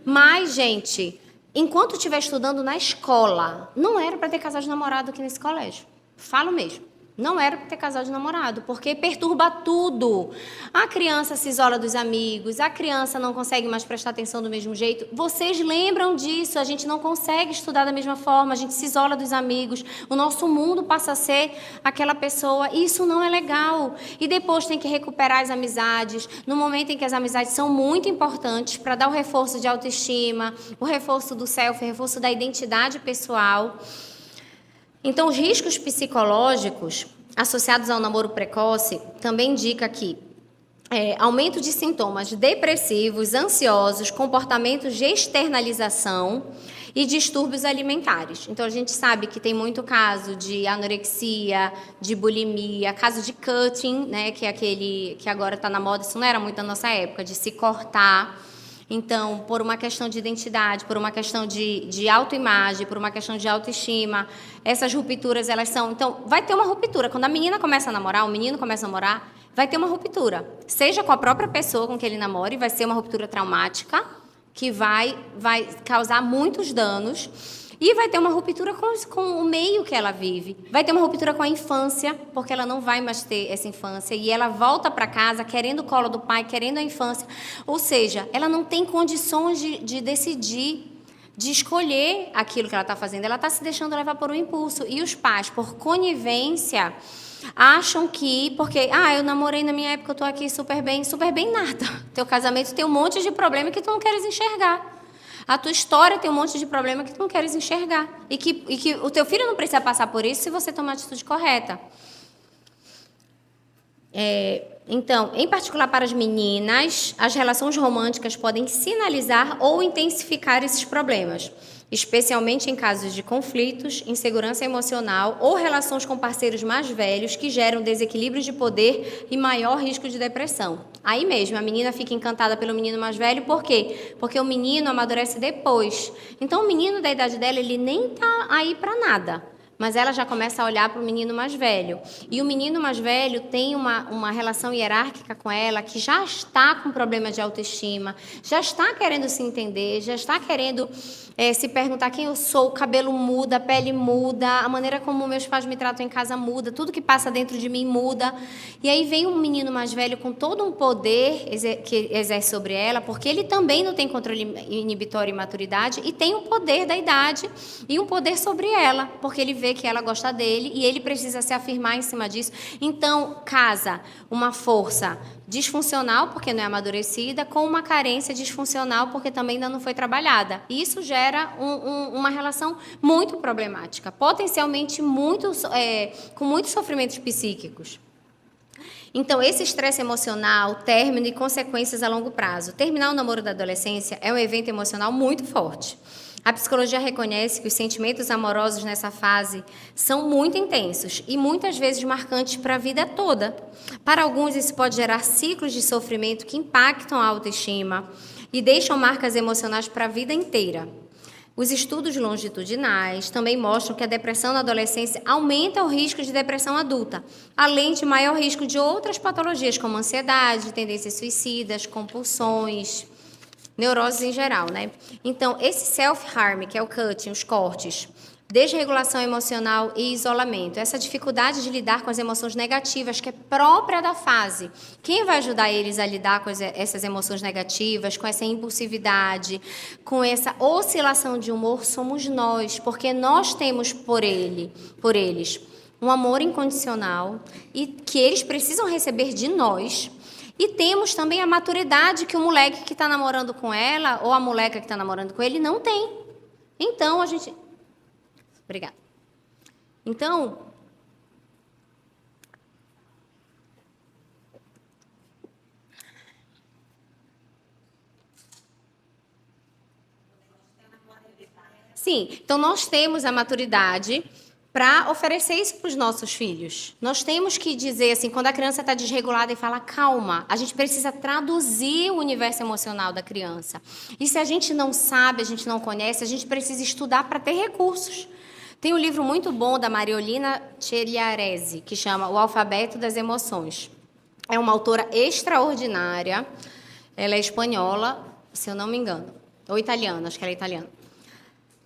Mas, gente, enquanto estiver estudando na escola, não era para ter casal de namorado aqui nesse colégio. Falo mesmo. Não era para ter casal de namorado, porque perturba tudo. A criança se isola dos amigos, a criança não consegue mais prestar atenção do mesmo jeito. Vocês lembram disso? A gente não consegue estudar da mesma forma, a gente se isola dos amigos, o nosso mundo passa a ser aquela pessoa. Isso não é legal. E depois tem que recuperar as amizades, no momento em que as amizades são muito importantes para dar o reforço de autoestima, o reforço do self, o reforço da identidade pessoal. Então, os riscos psicológicos associados ao namoro precoce também indica que aumento de sintomas depressivos, ansiosos, comportamentos de externalização e distúrbios alimentares. Então, a gente sabe que tem muito caso de anorexia, de bulimia, caso de cutting, né, que é aquele que agora está na moda, isso não era muito na nossa época, de se cortar. Então, por uma questão de identidade, por uma questão de autoimagem, por uma questão de autoestima, essas rupturas, elas são... Então, vai ter uma ruptura. Quando a menina começa a namorar, o menino começa a namorar, vai ter uma ruptura. Seja com a própria pessoa com quem ele namore, vai ser uma ruptura traumática, que vai causar muitos danos. E vai ter uma ruptura com o meio que ela vive. Vai ter uma ruptura com a infância, porque ela não vai mais ter essa infância. E ela volta para casa querendo o colo do pai, querendo a infância. Ou seja, ela não tem condições de decidir, de escolher aquilo que ela está fazendo. Ela está se deixando levar por um impulso. E os pais, por conivência, acham que... Porque, eu namorei na minha época, eu estou aqui super bem nada. Teu casamento tem um monte de problema que tu não queres enxergar. A tua história tem um monte de problema que tu não queres enxergar. E que o teu filho não precisa passar por isso se você tomar a atitude correta. Então, em particular para as meninas, as relações românticas podem sinalizar ou intensificar esses problemas, especialmente em casos de conflitos, insegurança emocional ou relações com parceiros mais velhos que geram desequilíbrios de poder e maior risco de depressão. Aí mesmo, a menina fica encantada pelo menino mais velho, por quê? Porque o menino amadurece depois. Então, o menino da idade dela, ele nem está aí para nada. mas ela já começa a olhar para o menino mais velho. E o menino mais velho tem uma relação hierárquica com ela, que já está com problema de autoestima, já está querendo se entender, já está querendo se perguntar quem eu sou, o cabelo muda, a pele muda, a maneira como meus pais me tratam em casa muda, tudo que passa dentro de mim muda. E aí vem um menino mais velho com todo um poder que exerce sobre ela, porque ele também não tem controle inibitório e maturidade, e tem um poder da idade e um poder sobre ela, porque ele vê que ela gosta dele e ele precisa se afirmar em cima disso. Então, casa uma força disfuncional, porque não é amadurecida, com uma carência disfuncional, porque também ainda não foi trabalhada. E isso gera uma relação muito problemática, potencialmente com muitos sofrimentos psíquicos. Então, esse estresse emocional, término e consequências a longo prazo. Terminar o namoro da adolescência é um evento emocional muito forte. A psicologia reconhece que os sentimentos amorosos nessa fase são muito intensos e muitas vezes marcantes para a vida toda. Para alguns, isso pode gerar ciclos de sofrimento que impactam a autoestima e deixam marcas emocionais para a vida inteira. Os estudos longitudinais também mostram que a depressão na adolescência aumenta o risco de depressão adulta, além de maior risco de outras patologias, como ansiedade, tendências suicidas, compulsões, neuroses em geral, né? Então, esse self-harm, que é o cutting, os cortes, desregulação emocional e isolamento, essa dificuldade de lidar com as emoções negativas, que é própria da fase. Quem vai ajudar eles a lidar com essas emoções negativas, com essa impulsividade, com essa oscilação de humor, somos nós, porque nós temos por eles um amor incondicional e que eles precisam receber de nós. E temos também a maturidade que o moleque que está namorando com ela ou a moleca que está namorando com ele não tem. Então, a gente... Obrigada. Então, sim, então nós temos a maturidade para oferecer isso para os nossos filhos. Nós temos que dizer assim, quando a criança está desregulada e fala calma, a gente precisa traduzir o universo emocional da criança. E se a gente não sabe, a gente não conhece, a gente precisa estudar para ter recursos. Tem um livro muito bom da Mariolina Cegliaresi, que chama O Alfabeto das Emoções. É uma autora extraordinária, ela é espanhola, se eu não me engano, ou italiana, acho que ela é italiana.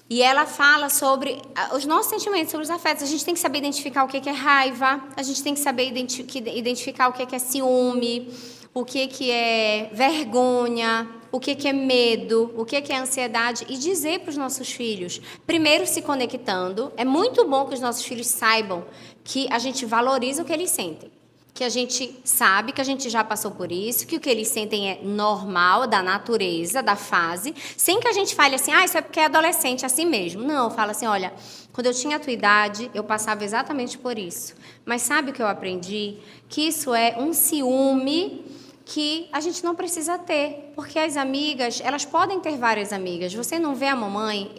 E ela fala sobre os nossos sentimentos, sobre os afetos. A gente tem que saber identificar o que é raiva, a gente tem que saber identificar o que é ciúme, o que é vergonha, o que é medo, o que é ansiedade, e dizer para os nossos filhos, primeiro se conectando. É muito bom que os nossos filhos saibam que a gente valoriza o que eles sentem, que a gente sabe que a gente já passou por isso, que o que eles sentem é normal, da natureza, da fase, sem que a gente fale assim, isso é porque é adolescente, assim mesmo. Não, fala assim, olha, quando eu tinha a tua idade, eu passava exatamente por isso. Mas sabe o que eu aprendi? Que isso é um ciúme que a gente não precisa ter, porque as amigas, elas podem ter várias amigas. Você não vê a mamãe,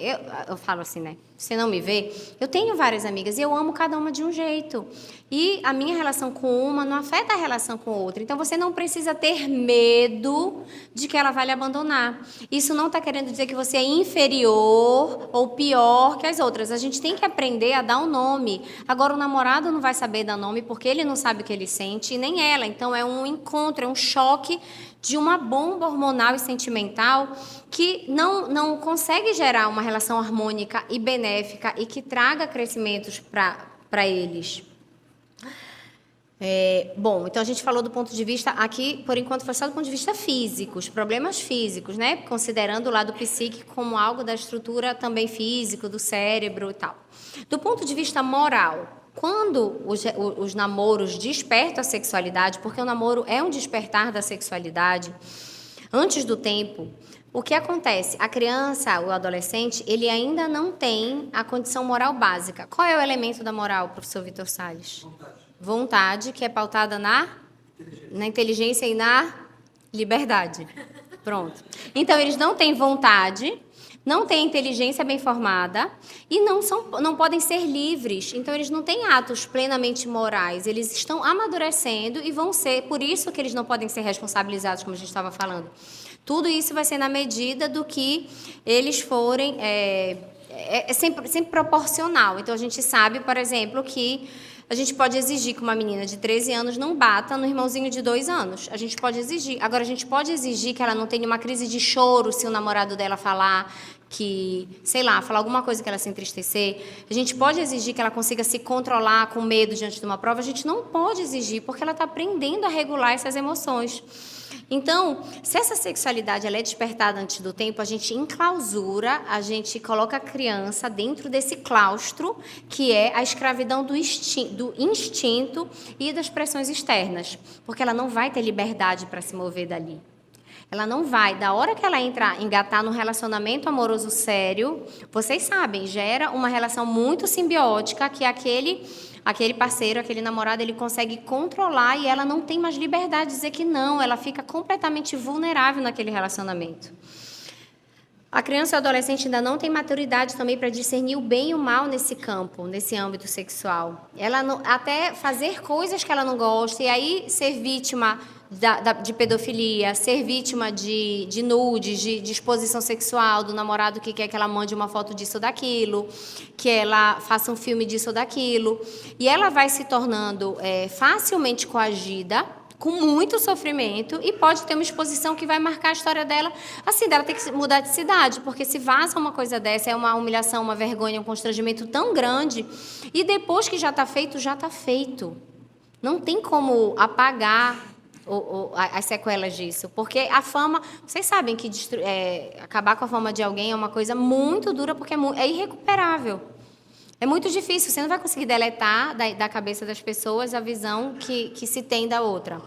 eu falo assim, né? Você não me vê? Eu tenho várias amigas e eu amo cada uma de um jeito. E a minha relação com uma não afeta a relação com outra. Então, você não precisa ter medo de que ela vai lhe abandonar. Isso não está querendo dizer que você é inferior ou pior que as outras. A gente tem que aprender a dar um nome. Agora, o namorado não vai saber dar nome porque ele não sabe o que ele sente e nem ela. Então, é um encontro, é um choque de uma bomba hormonal e sentimental que não consegue gerar uma relação harmônica e benéfica e que traga crescimentos para eles. Bom, então a gente falou do ponto de vista, aqui, por enquanto, foi só do ponto de vista físico, os problemas físicos, né? Considerando o lado psíquico como algo da estrutura também físico, do cérebro e tal. Do ponto de vista moral, quando os namoros despertam a sexualidade, porque o namoro é um despertar da sexualidade, antes do tempo, o que acontece? A criança, o adolescente, ele ainda não tem a condição moral básica. Qual é o elemento da moral, professor Vitor Salles? Vontade, que é pautada na inteligência e na liberdade. Pronto. Então, eles não têm vontade, não têm inteligência bem formada e não podem ser livres. Então, eles não têm atos plenamente morais. Eles estão amadurecendo e vão ser, por isso que eles não podem ser responsabilizados, como a gente estava falando. Tudo isso vai ser na medida do que eles forem é sempre proporcional. Então, a gente sabe, por exemplo, que a gente pode exigir que uma menina de 13 anos não bata no irmãozinho de 2 anos. A gente pode exigir. Agora, a gente pode exigir que ela não tenha uma crise de choro se o namorado dela falar que, sei lá, falar alguma coisa que ela se entristecer. A gente pode exigir que ela consiga se controlar com medo diante de uma prova. A gente não pode exigir, porque ela está aprendendo a regular essas emoções. Então, se essa sexualidade ela é despertada antes do tempo, a gente enclausura, a gente coloca a criança dentro desse claustro, que é a escravidão do instinto e das pressões externas, porque ela não vai ter liberdade para se mover dali. Ela não vai, da hora que ela engatar num relacionamento amoroso sério, vocês sabem, gera uma relação muito simbiótica, que aquele parceiro, aquele namorado, ele consegue controlar e ela não tem mais liberdade de dizer que não, ela fica completamente vulnerável naquele relacionamento. A criança e o adolescente ainda não tem maturidade também para discernir o bem e o mal nesse campo, nesse âmbito sexual. Ela não, até fazer coisas que ela não gosta e aí ser vítima de pedofilia, ser vítima de nudes, de exposição sexual do namorado que quer que ela mande uma foto disso ou daquilo, que ela faça um filme disso ou daquilo. E ela vai se tornando facilmente coagida, com muito sofrimento, e pode ter uma exposição que vai marcar a história dela, assim, dela ter que mudar de cidade, porque se vaza uma coisa dessa, é uma humilhação, uma vergonha, um constrangimento tão grande, e depois que já está feito, já está feito. Não tem como apagar as sequelas disso, porque a fama, vocês sabem que acabar com a fama de alguém é uma coisa muito dura, porque é irrecuperável. É muito difícil, você não vai conseguir deletar da cabeça das pessoas a visão que se tem da outra.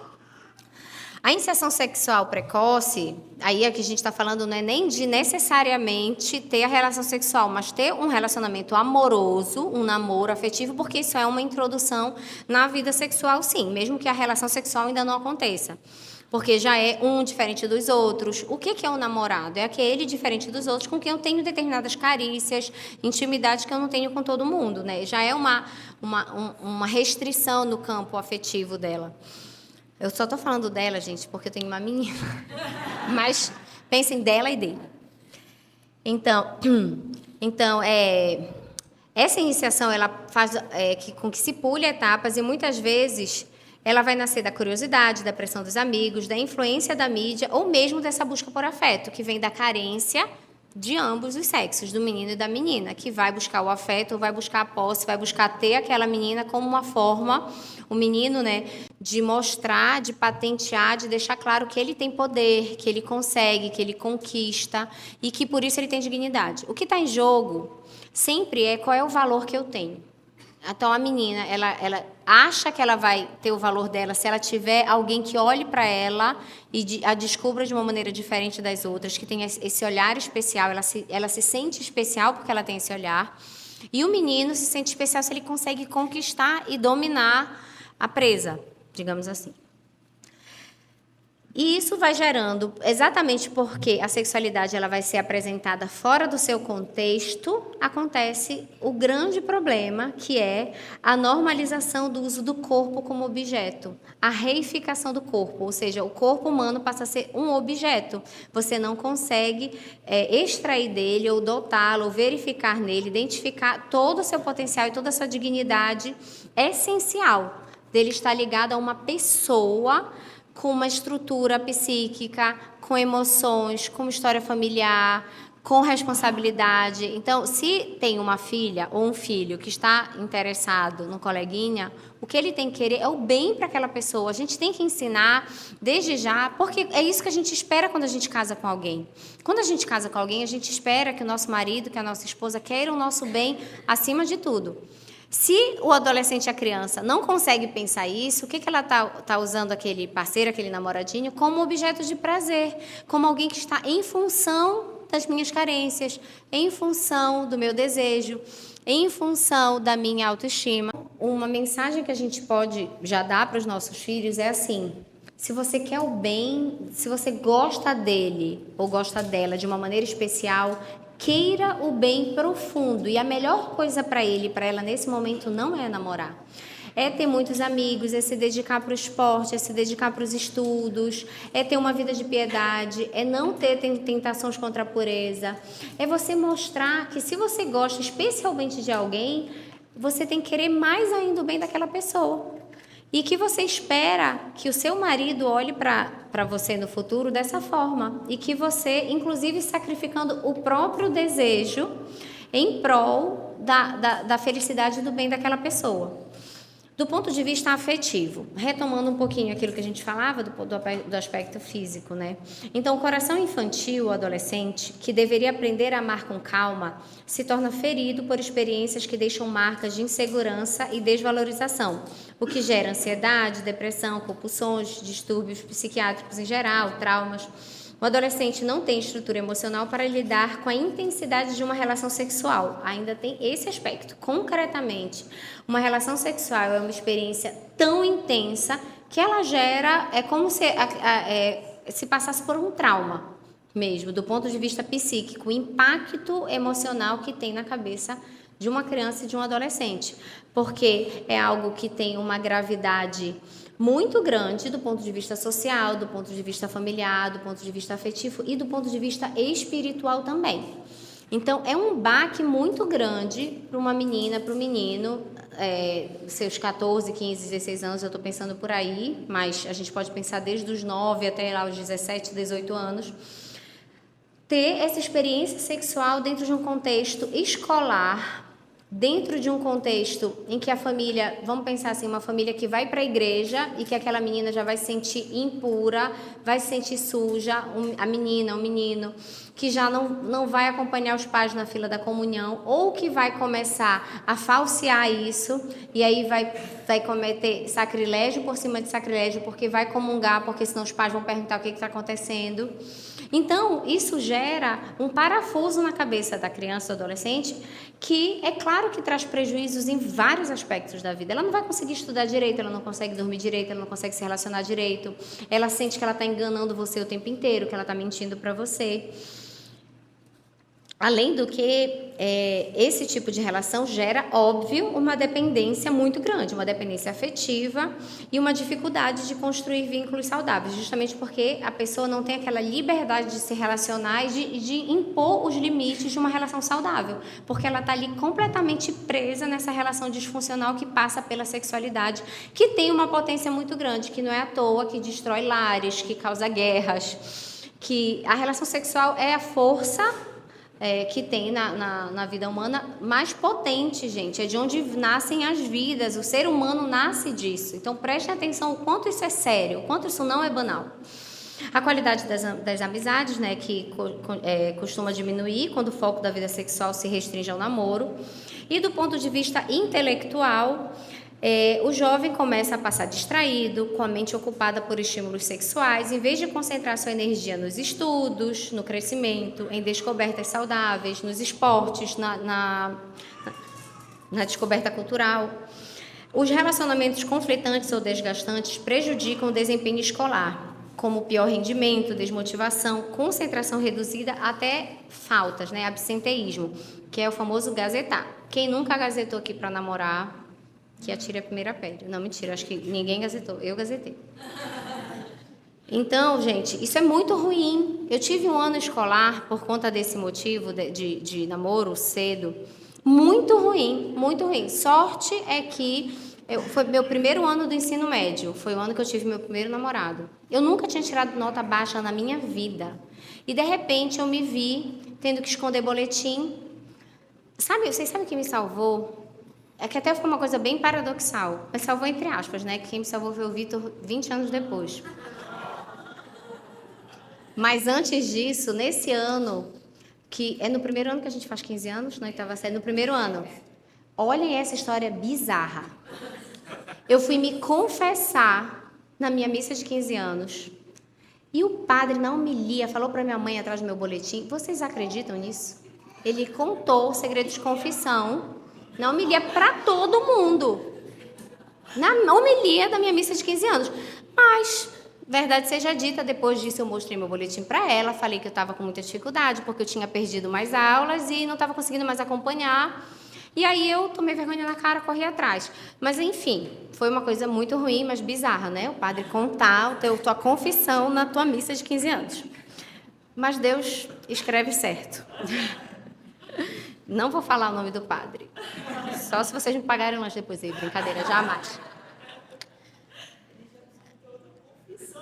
A iniciação sexual precoce, aí é que a gente está falando, não é nem de necessariamente ter a relação sexual, mas ter um relacionamento amoroso, um namoro afetivo, porque isso é uma introdução na vida sexual, sim, mesmo que a relação sexual ainda não aconteça. Porque já é um diferente dos outros. O que é um namorado? É aquele diferente dos outros com quem eu tenho determinadas carícias, intimidades que eu não tenho com todo mundo, né? Já é uma restrição no campo afetivo dela. Eu só estou falando dela, gente, porque eu tenho uma menina. Mas pensem dela e dele. Então essa iniciação ela faz com que se pule etapas e muitas vezes ela vai nascer da curiosidade, da pressão dos amigos, da influência da mídia ou mesmo dessa busca por afeto, que vem da carência de ambos os sexos, do menino e da menina, que vai buscar o afeto, vai buscar a posse, vai buscar ter aquela menina como uma forma, o menino, né, de mostrar, de patentear, de deixar claro que ele tem poder, que ele consegue, que ele conquista e que por isso ele tem dignidade. O que está em jogo sempre é qual é o valor que eu tenho. Então, a menina, ela acha que ela vai ter o valor dela se ela tiver alguém que olhe para ela e a descubra de uma maneira diferente das outras, que tenha esse olhar especial, ela se sente especial porque ela tem esse olhar. E o menino se sente especial se ele consegue conquistar e dominar a presa, digamos assim. E isso vai gerando, exatamente porque a sexualidade ela vai ser apresentada fora do seu contexto, acontece o grande problema, que é a normalização do uso do corpo como objeto, a reificação do corpo, ou seja, o corpo humano passa a ser um objeto. Você não consegue extrair dele, ou dotá-lo, ou verificar nele, identificar todo o seu potencial e toda a sua dignidade essencial dele estar ligado a uma pessoa com uma estrutura psíquica, com emoções, com história familiar, com responsabilidade. Então, se tem uma filha ou um filho que está interessado no coleguinha, o que ele tem que querer é o bem para aquela pessoa. A gente tem que ensinar desde já, porque é isso que a gente espera quando a gente casa com alguém. Quando a gente casa com alguém, a gente espera que o nosso marido, que a nossa esposa queiram o nosso bem acima de tudo. Se o adolescente e a criança não consegue pensar isso, o que ela está usando aquele parceiro, aquele namoradinho, como objeto de prazer, como alguém que está em função das minhas carências, em função do meu desejo, em função da minha autoestima. Uma mensagem que a gente pode já dar para os nossos filhos é assim: se você quer o bem, se você gosta dele ou gosta dela de uma maneira especial, queira o bem profundo. E a melhor coisa para ele e para ela nesse momento não é namorar. é ter muitos amigos, é se dedicar para o esporte, é se dedicar para os estudos, é ter uma vida de piedade, é não ter tentações contra a pureza, é você mostrar que se você gosta especialmente de alguém, você tem que querer mais ainda o bem daquela pessoa. E que você espera que o seu marido olhe para você no futuro dessa forma. E que você, inclusive, sacrificando o próprio desejo em prol da felicidade e do bem daquela pessoa. Do ponto de vista afetivo, retomando um pouquinho aquilo que a gente falava do aspecto físico, né? Então, o coração infantil, o adolescente, que deveria aprender a amar com calma, se torna ferido por experiências que deixam marcas de insegurança e desvalorização, o que gera ansiedade, depressão, compulsões, distúrbios psiquiátricos em geral, traumas. O adolescente não tem estrutura emocional para lidar com a intensidade de uma relação sexual. Ainda tem esse aspecto. Concretamente, uma relação sexual é uma experiência tão intensa que ela gera, é como se passasse por um trauma mesmo, do ponto de vista psíquico, o impacto emocional que tem na cabeça de uma criança e de um adolescente, porque é algo que tem uma gravidade muito grande do ponto de vista social, do ponto de vista familiar, do ponto de vista afetivo e do ponto de vista espiritual também. Então, é um baque muito grande para uma menina, para o menino, seus 14, 15, 16 anos, eu estou pensando por aí, mas a gente pode pensar desde os 9 até lá os 17, 18 anos, ter essa experiência sexual dentro de um contexto escolar, dentro de um contexto em que a família, vamos pensar assim, uma família que vai para a igreja e que aquela menina já vai se sentir impura, vai se sentir suja, a menina, o menino, que já não vai acompanhar os pais na fila da comunhão, ou que vai começar a falsear isso, e aí vai cometer sacrilégio por cima de sacrilégio, porque vai comungar, porque senão os pais vão perguntar o que está acontecendo. Então, isso gera um parafuso na cabeça da criança ou adolescente que, é claro que traz prejuízos em vários aspectos da vida. Ela não vai conseguir estudar direito, ela não consegue dormir direito, ela não consegue se relacionar direito, ela sente que ela está enganando você o tempo inteiro, que ela está mentindo para você. Além do que, esse tipo de relação gera, óbvio, uma dependência muito grande, uma dependência afetiva e uma dificuldade de construir vínculos saudáveis, justamente porque a pessoa não tem aquela liberdade de se relacionar e de impor os limites de uma relação saudável, porque ela está ali completamente presa nessa relação disfuncional que passa pela sexualidade, que tem uma potência muito grande, que não é à toa, que destrói lares, que causa guerras, que a relação sexual é a força que tem na vida humana mais potente, gente. É de onde nascem as vidas. O ser humano nasce disso. Então, prestem atenção o quanto isso é sério, o quanto isso não é banal. A qualidade das amizades, né, que costuma diminuir quando o foco da vida sexual se restringe ao namoro. E do ponto de vista intelectual, o jovem começa a passar distraído, com a mente ocupada por estímulos sexuais, em vez de concentrar sua energia nos estudos, no crescimento, em descobertas saudáveis, nos esportes, na descoberta cultural. Os relacionamentos conflitantes ou desgastantes prejudicam o desempenho escolar, como pior rendimento, desmotivação, concentração reduzida, até faltas, né? Absenteísmo, que é o famoso gazetar. Quem nunca gazetou aqui para namorar, que atire a primeira pedra. Não, mentira, acho que ninguém gazetou. Eu gazetei. Então, gente, isso é muito ruim. Eu tive um ano escolar, por conta desse motivo de namoro cedo, muito ruim, muito ruim. Sorte é que foi meu primeiro ano do ensino médio. Foi o ano que eu tive meu primeiro namorado. Eu nunca tinha tirado nota baixa na minha vida. E, de repente, eu me vi tendo que esconder boletim. Vocês sabem o que me salvou? É que até foi uma coisa bem paradoxal, mas salvou entre aspas, né? Quem me salvou foi o Vitor 20 anos depois. Mas antes disso, nesse ano, que é no primeiro ano que a gente faz 15 anos, na oitava série, no primeiro ano, olhem essa história bizarra. Eu fui me confessar na minha missa de 15 anos e o padre, na homilia, falou para minha mãe atrás do meu boletim, vocês acreditam nisso? Ele contou o segredo de confissão na homilia para todo mundo. Na homilia da minha missa de 15 anos. Mas, verdade seja dita, depois disso eu mostrei meu boletim para ela, falei que eu estava com muita dificuldade, porque eu tinha perdido mais aulas e não estava conseguindo mais acompanhar. E aí eu tomei vergonha na cara, corri atrás. Mas, enfim, foi uma coisa muito ruim, mas bizarra, né? O padre contar tua confissão na tua missa de 15 anos. Mas Deus escreve certo. Não vou falar o nome do padre. Só se vocês me pagarem lanche depois aí. Brincadeira, jamais.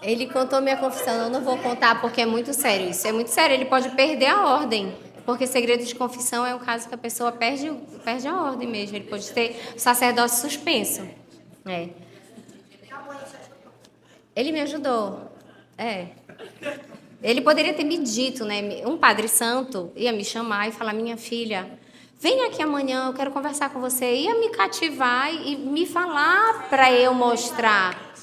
Ele contou minha confissão. Eu não vou contar porque é muito sério isso. É muito sério. Ele pode perder a ordem. Porque segredo de confissão é um caso que a pessoa perde a ordem mesmo. Ele pode ter o sacerdócio suspenso. É. Ele me ajudou. É. Ele poderia ter me dito, né? Um padre santo ia me chamar e falar: minha filha, vem aqui amanhã, eu quero conversar com você. Ia me cativar e me falar para eu mostrar.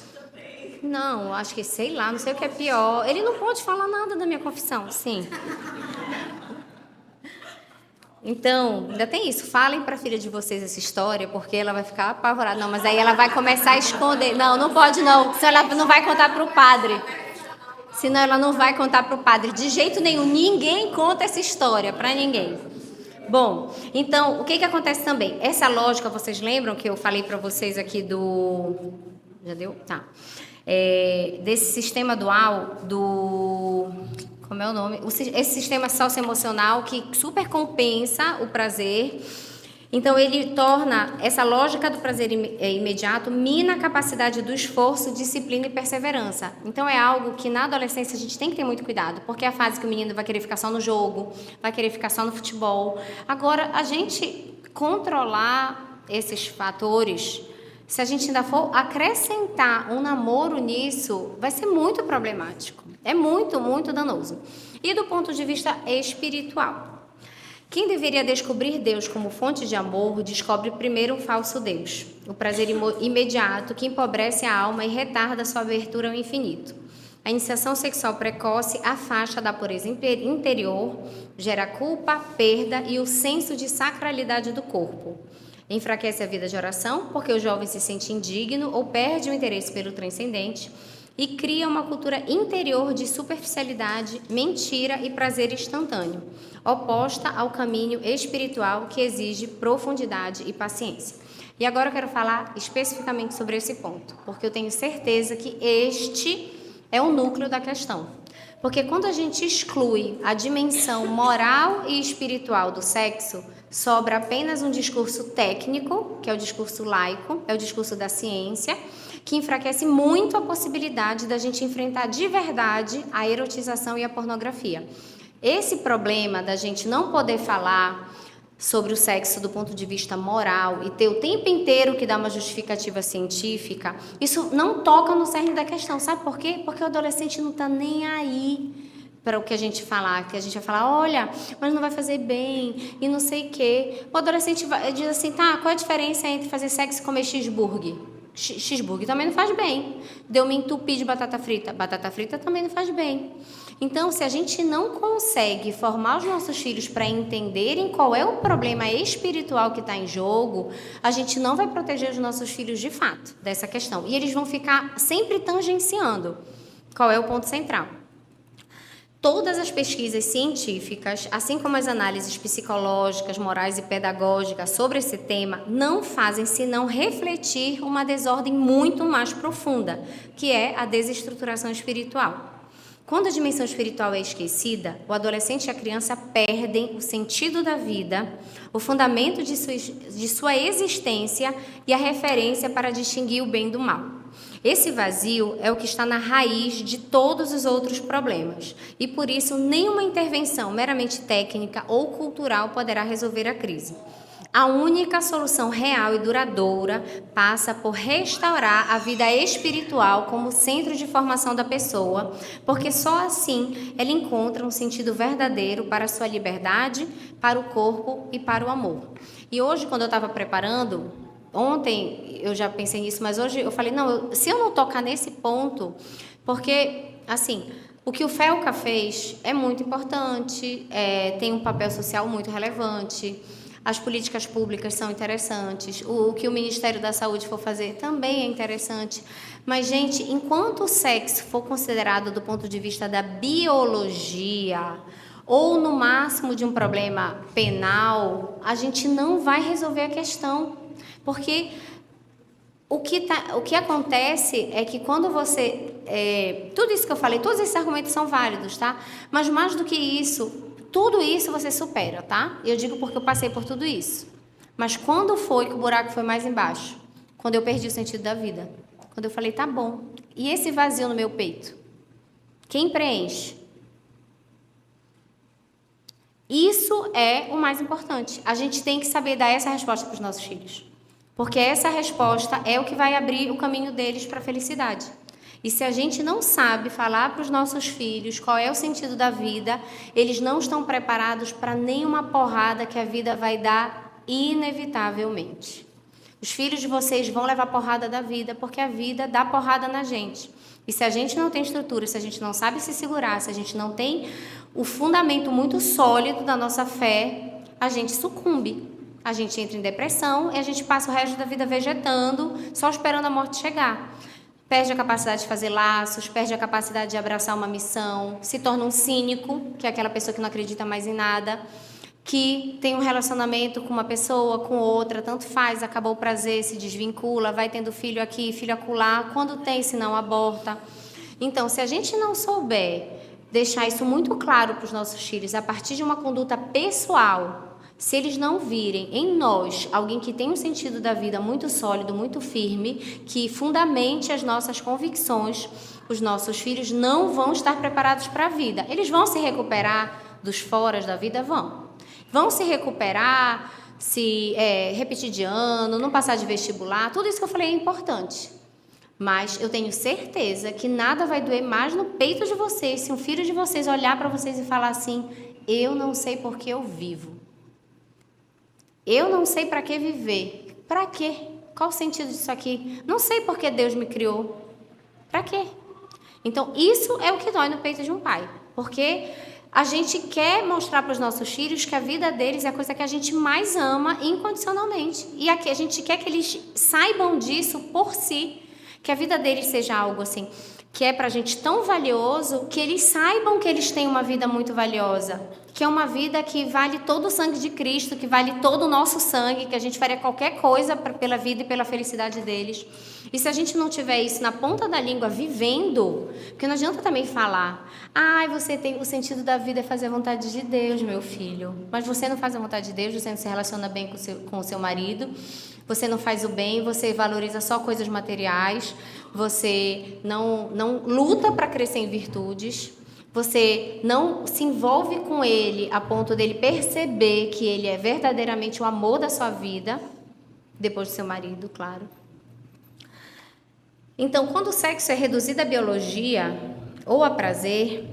Não, acho que, sei lá, não sei o que é pior. Ele não pode falar nada da minha confissão, sim. Então, ainda tem isso. Falem para a filha de vocês essa história, porque ela vai ficar apavorada. Não, mas aí ela vai começar a esconder. Não, não pode não, senão ela não vai contar para o padre. Senão ela não vai contar para o padre. De jeito nenhum, ninguém conta essa história para ninguém. Bom, então, o que acontece também? Essa lógica, vocês lembram que eu falei para vocês aqui do... Já deu? Tá. Desse sistema dual, do... Como é o nome? Esse sistema socioemocional que super compensa o prazer. Então, ele torna essa lógica do prazer imediato, mina a capacidade do esforço, disciplina e perseverança. Então, é algo que na adolescência a gente tem que ter muito cuidado, porque é a fase que o menino vai querer ficar só no jogo, vai querer ficar só no futebol. Agora, a gente controlar esses fatores, se a gente ainda for acrescentar um namoro nisso, vai ser muito problemático. É muito, muito danoso. E do ponto de vista espiritual, quem deveria descobrir Deus como fonte de amor, descobre primeiro um falso Deus, o prazer imediato que empobrece a alma e retarda sua abertura ao infinito. A iniciação sexual precoce afasta da pureza interior, gera culpa, perda e o senso de sacralidade do corpo. Enfraquece a vida de oração, porque o jovem se sente indigno ou perde o interesse pelo transcendente, e cria uma cultura interior de superficialidade, mentira e prazer instantâneo, oposta ao caminho espiritual que exige profundidade e paciência. E agora eu quero falar especificamente sobre esse ponto, porque eu tenho certeza que este é o núcleo da questão. Porque quando a gente exclui a dimensão moral e espiritual do sexo, sobra apenas um discurso técnico, que é o discurso laico, é o discurso da ciência, que enfraquece muito a possibilidade da gente enfrentar de verdade a erotização e a pornografia. Esse problema da gente não poder falar sobre o sexo do ponto de vista moral e ter o tempo inteiro que dá uma justificativa científica, isso não toca no cerne da questão. Sabe por quê? Porque o adolescente não está nem aí para o que a gente falar, que a gente vai falar: olha, mas não vai fazer bem e não sei o quê. O adolescente diz assim: tá, qual a diferença entre fazer sexo e comer cheeseburger? Cheeseburger também não faz bem. Deu me entupir de batata frita também não faz bem. Então, se a gente não consegue formar os nossos filhos para entenderem qual é o problema espiritual que está em jogo, a gente não vai proteger os nossos filhos de fato dessa questão. E eles vão ficar sempre tangenciando qual é o ponto central. Todas as pesquisas científicas, assim como as análises psicológicas, morais e pedagógicas sobre esse tema, não fazem senão refletir uma desordem muito mais profunda, que é a desestruturação espiritual. Quando a dimensão espiritual é esquecida, o adolescente e a criança perdem o sentido da vida, o fundamento de sua existência e a referência para distinguir o bem do mal. Esse vazio é o que está na raiz de todos os outros problemas, e por isso nenhuma intervenção meramente técnica ou cultural poderá resolver a crise. A única solução real e duradoura passa por restaurar a vida espiritual como centro de formação da pessoa, porque só assim ela encontra um sentido verdadeiro para a sua liberdade, para o corpo e para o amor. E hoje, quando eu estava preparando, ontem eu já pensei nisso, mas hoje eu falei, não, se eu não tocar nesse ponto, porque, assim, o que o FELCA fez é muito importante, tem um papel social muito relevante, as políticas públicas são interessantes, o que o Ministério da Saúde for fazer também é interessante, mas, gente, enquanto o sexo for considerado do ponto de vista da biologia, ou no máximo de um problema penal, a gente não vai resolver a questão. Porque o que acontece é que quando você... tudo isso que eu falei, todos esses argumentos são válidos, tá? Mas mais do que isso, tudo isso você supera, tá? Eu digo porque eu passei por tudo isso. Mas quando foi que o buraco foi mais embaixo? Quando eu perdi o sentido da vida. Quando eu falei, tá bom. E esse vazio no meu peito? Quem preenche? Isso é o mais importante. A gente tem que saber dar essa resposta para os nossos filhos. Porque essa resposta é o que vai abrir o caminho deles para a felicidade. E se a gente não sabe falar para os nossos filhos qual é o sentido da vida, eles não estão preparados para nenhuma porrada que a vida vai dar inevitavelmente. Os filhos de vocês vão levar porrada da vida, porque a vida dá porrada na gente. E se a gente não tem estrutura, se a gente não sabe se segurar, se a gente não tem o fundamento muito sólido da nossa fé, a gente sucumbe. A gente entra em depressão e a gente passa o resto da vida vegetando, só esperando a morte chegar. Perde a capacidade de fazer laços, perde a capacidade de abraçar uma missão, se torna um cínico, que é aquela pessoa que não acredita mais em nada, que tem um relacionamento com uma pessoa, com outra, tanto faz, acabou o prazer, se desvincula, vai tendo filho aqui, filho acolá, quando tem, se não aborta. Então, se a gente não souber deixar isso muito claro para os nossos filhos, a partir de uma conduta pessoal, se eles não virem em nós alguém que tem um sentido da vida muito sólido, muito firme, que fundamente as nossas convicções, os nossos filhos não vão estar preparados para a vida. Eles vão se recuperar dos foras da vida? Vão se recuperar, se repetir de ano, não passar de vestibular, tudo isso que eu falei é importante. Mas eu tenho certeza que nada vai doer mais no peito de vocês se um filho de vocês olhar para vocês e falar assim, eu não sei por que eu vivo. Eu não sei para que viver. Para quê? Qual o sentido disso aqui? Não sei por que Deus me criou. Para quê? Então, isso é o que dói no peito de um pai. Porque a gente quer mostrar para os nossos filhos que a vida deles é a coisa que a gente mais ama incondicionalmente. E aqui a gente quer que eles saibam disso por si. Que a vida deles seja algo assim, que é para a gente tão valioso, que eles saibam que eles têm uma vida muito valiosa. Que é uma vida que vale todo o sangue de Cristo, que vale todo o nosso sangue, que a gente faria qualquer coisa pela vida e pela felicidade deles. E se a gente não tiver isso na ponta da língua, vivendo, porque não adianta também falar, você tem o sentido da vida é fazer a vontade de Deus, meu filho. Mas você não faz a vontade de Deus, você não se relaciona bem com o seu marido, você não faz o bem, você valoriza só coisas materiais, você não luta para crescer em virtudes, você não se envolve com ele a ponto dele perceber que ele é verdadeiramente o amor da sua vida, depois do seu marido, claro. Então, quando o sexo é reduzido à biologia ou a prazer,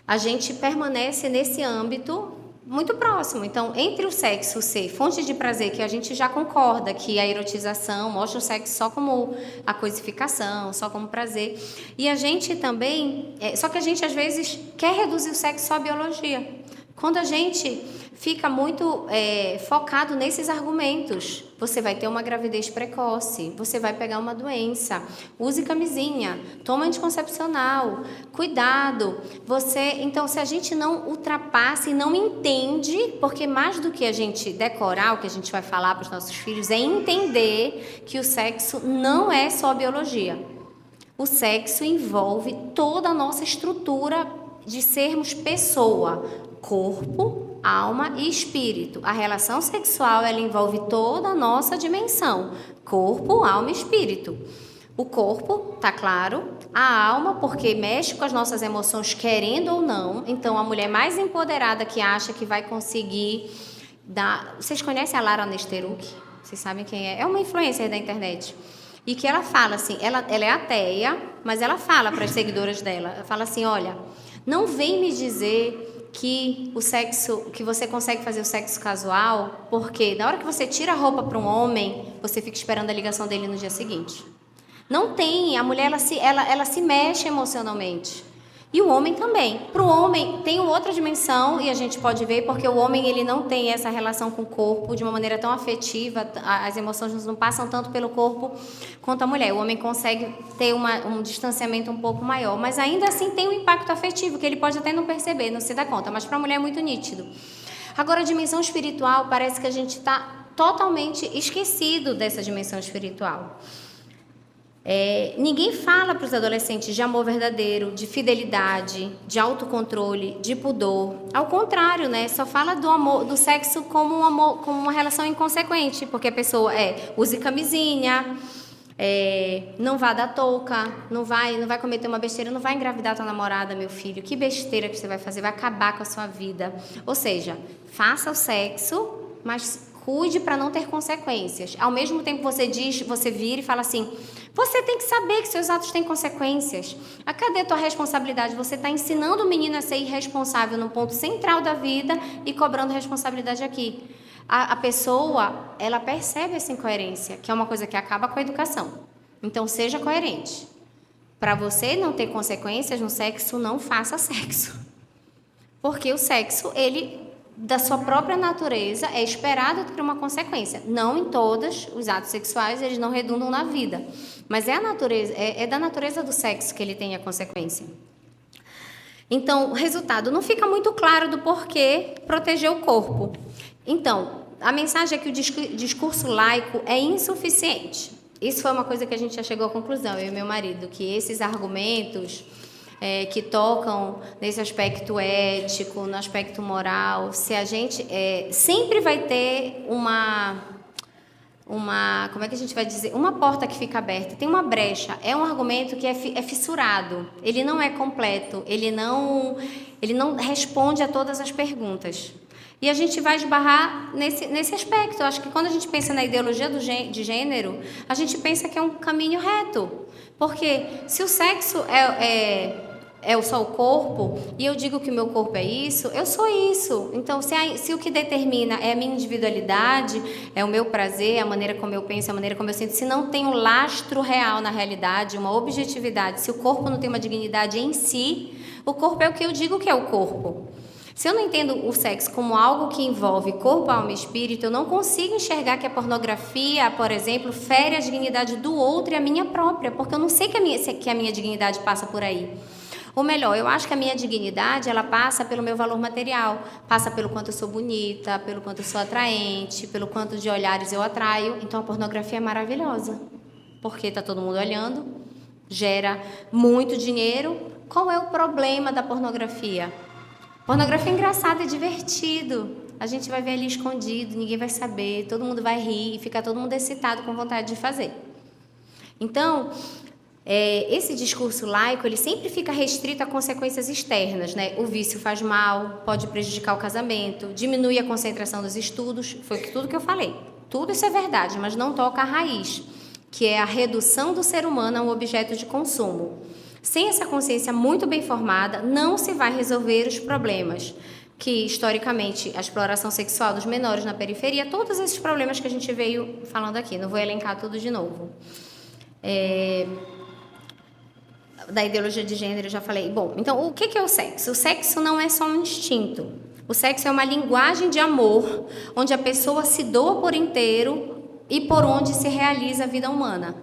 a gente permanece nesse âmbito muito próximo. Então, entre o sexo ser fonte de prazer, que a gente já concorda que a erotização mostra o sexo só como a coisificação, só como prazer. E a gente também... só que a gente, às vezes, quer reduzir o sexo só à biologia. Quando a gente fica muito focado nesses argumentos, você vai ter uma gravidez precoce, você vai pegar uma doença, use camisinha, toma anticoncepcional, cuidado. Então, se a gente não ultrapassa e não entende, porque mais do que a gente decorar o que a gente vai falar para os nossos filhos, é entender que o sexo não é só biologia. O sexo envolve toda a nossa estrutura de sermos pessoa, corpo, alma e espírito. A relação sexual, ela envolve toda a nossa dimensão, corpo, alma e espírito. O corpo, tá claro, a alma, porque mexe com as nossas emoções, querendo ou não. Então, a mulher mais empoderada que acha que vai conseguir dar... Vocês conhecem a Lara Nesteruk? Vocês sabem quem é? É uma influencer da internet. E que ela fala assim, ela é ateia, mas ela fala para as seguidoras dela, ela fala assim, olha, não vem me dizer que o sexo, que você consegue fazer o sexo casual, porque na hora que você tira a roupa para um homem, você fica esperando a ligação dele no dia seguinte. Não tem, a mulher ela se mexe emocionalmente. E o homem também. Para o homem tem outra dimensão, e a gente pode ver, porque o homem ele não tem essa relação com o corpo de uma maneira tão afetiva, as emoções não passam tanto pelo corpo quanto a mulher. O homem consegue ter um distanciamento um pouco maior, mas ainda assim tem um impacto afetivo, que ele pode até não perceber, não se dá conta, mas para a mulher é muito nítido. Agora, a dimensão espiritual, parece que a gente está totalmente esquecido dessa dimensão espiritual. Ninguém fala para os adolescentes de amor verdadeiro, de fidelidade, de autocontrole, de pudor. Ao contrário, né? Só fala do amor, do sexo como um amor, como uma relação inconsequente, porque a pessoa use camisinha, não vá dar touca, não vai cometer uma besteira, não vai engravidar tua namorada, meu filho. Que besteira que você vai fazer, vai acabar com a sua vida. Ou seja, faça o sexo, mas cuide para não ter consequências. Ao mesmo tempo você vira e fala assim: você tem que saber que seus atos têm consequências. Cadê a tua responsabilidade? Você está ensinando o menino a ser irresponsável no ponto central da vida e cobrando responsabilidade aqui. A pessoa, ela percebe essa incoerência, que é uma coisa que acaba com a educação. Então, seja coerente. Para você não ter consequências no sexo, não faça sexo. Porque o sexo, ele, da sua própria natureza, é esperado ter uma consequência. Não em todos os atos sexuais, eles não redundam na vida. Mas é da natureza do sexo que ele tem a consequência. Então, o resultado não fica muito claro do porquê proteger o corpo. Então, a mensagem é que o discurso laico é insuficiente. Isso foi uma coisa que a gente já chegou à conclusão, eu e meu marido, que esses argumentos que tocam nesse aspecto ético, no aspecto moral, se a gente sempre vai ter como é que a gente vai dizer? Uma porta que fica aberta, tem uma brecha. É um argumento que é fissurado, ele não é completo, ele não responde a todas as perguntas. E a gente vai esbarrar nesse aspecto. Eu acho que quando a gente pensa na ideologia de gênero, a gente pensa que é um caminho reto. Porque se o sexo é só o corpo, e eu digo que o meu corpo é isso, eu sou isso. Então, se o que determina é a minha individualidade, é o meu prazer, a maneira como eu penso, a maneira como eu sinto, se não tem um lastro real na realidade, uma objetividade, se o corpo não tem uma dignidade em si, o corpo é o que eu digo que é o corpo. Se eu não entendo o sexo como algo que envolve corpo, alma e espírito, eu não consigo enxergar que a pornografia, por exemplo, fere a dignidade do outro e a minha própria, porque eu não sei que a minha dignidade passa por aí. Ou melhor, eu acho que a minha dignidade, ela passa pelo meu valor material, passa pelo quanto eu sou bonita, pelo quanto eu sou atraente, pelo quanto de olhares eu atraio. Então a pornografia é maravilhosa, porque está todo mundo olhando, gera muito dinheiro. Qual é o problema da pornografia? Pornografia é engraçado, é divertido. A gente vai ver ali escondido, ninguém vai saber, todo mundo vai rir e fica todo mundo excitado com vontade de fazer. Então, esse discurso laico, ele sempre fica restrito a consequências externas, né? O vício faz mal, pode prejudicar o casamento, diminui a concentração dos estudos, foi tudo que eu falei. Tudo isso é verdade, mas não toca a raiz, que é a redução do ser humano a um objeto de consumo. Sem essa consciência muito bem formada, não se vai resolver os problemas que, historicamente, a exploração sexual dos menores na periferia, todos esses problemas que a gente veio falando aqui, não vou elencar tudo de novo. Da ideologia de gênero, eu já falei. Bom, então, o que é o sexo? O sexo não é só um instinto. O sexo é uma linguagem de amor, onde a pessoa se doa por inteiro e por onde se realiza a vida humana.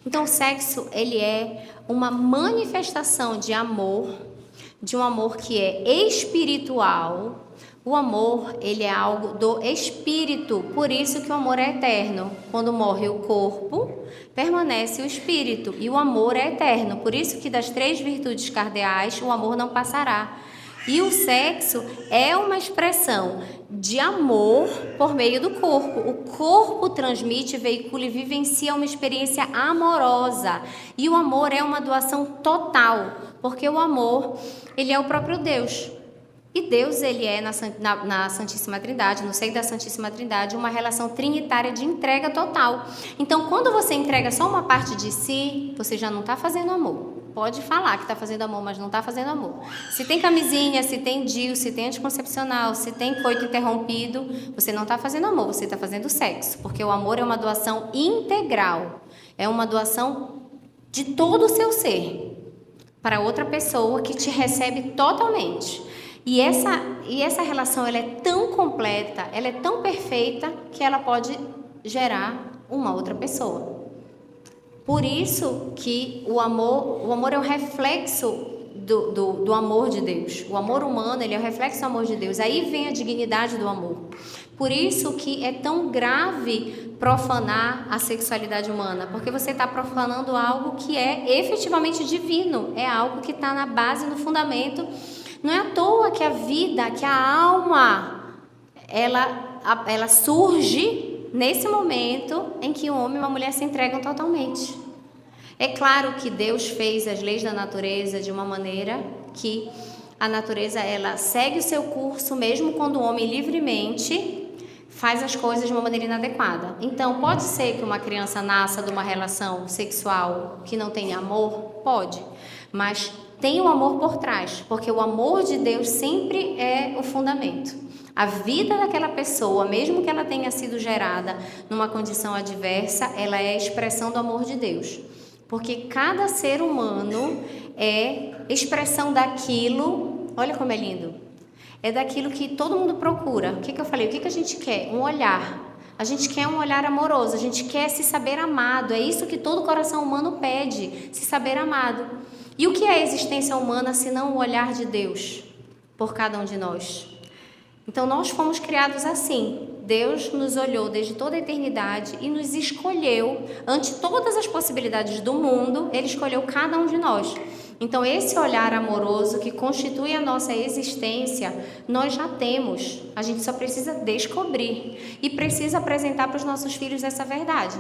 Então, o sexo, ele é uma manifestação de um amor que é espiritual. O amor, ele é algo do espírito, por isso que o amor é eterno. Quando morre o corpo, permanece o espírito, e o amor é eterno. Por isso que das 3 virtudes cardeais, o amor não passará. E o sexo é uma expressão de amor por meio do corpo. O corpo transmite, veicula e vivencia uma experiência amorosa. E o amor é uma doação total, porque o amor, ele é o próprio Deus. E Deus, ele é na Santíssima Trindade, no seio da Santíssima Trindade, uma relação trinitária de entrega total. Então, quando você entrega só uma parte de si, você já não está fazendo amor. Pode falar que está fazendo amor, mas não está fazendo amor. Se tem camisinha, se tem DIU, se tem anticoncepcional, se tem coito interrompido, você não está fazendo amor, você está fazendo sexo. Porque o amor é uma doação integral. É uma doação de todo o seu ser. para outra pessoa que te recebe totalmente. E essa relação ela é tão completa, ela é tão perfeita que ela pode gerar uma outra pessoa. Por isso que o amor é o reflexo do amor de Deus. O amor humano, ele é o reflexo do amor de Deus. Aí vem a dignidade do amor. Por isso que é tão grave profanar a sexualidade humana, porque você está profanando algo que é efetivamente divino, é algo que está na base, no fundamento. Não é à toa que a vida, que a alma, ela surge nesse momento em que o homem e a mulher se entregam totalmente. É claro que Deus fez as leis da natureza de uma maneira que a natureza ela segue o seu curso, mesmo quando o homem livremente faz as coisas de uma maneira inadequada. Então, pode ser que uma criança nasça de uma relação sexual que não tenha amor? Pode, mas tem o amor por trás, porque o amor de Deus sempre é o fundamento. A vida daquela pessoa, mesmo que ela tenha sido gerada numa condição adversa, ela é a expressão do amor de Deus. Porque cada ser humano é expressão daquilo, olha como é lindo, é daquilo que todo mundo procura. O que eu falei? O que a gente quer? Um olhar. A gente quer um olhar amoroso, a gente quer se saber amado. É isso que todo coração humano pede, se saber amado. E o que é a existência humana se não o olhar de Deus por cada um de nós? Então nós fomos criados assim. Deus nos olhou desde toda a eternidade e nos escolheu, ante todas as possibilidades do mundo, Ele escolheu cada um de nós. Então esse olhar amoroso que constitui a nossa existência, nós já temos. A gente só precisa descobrir e precisa apresentar para os nossos filhos essa verdade.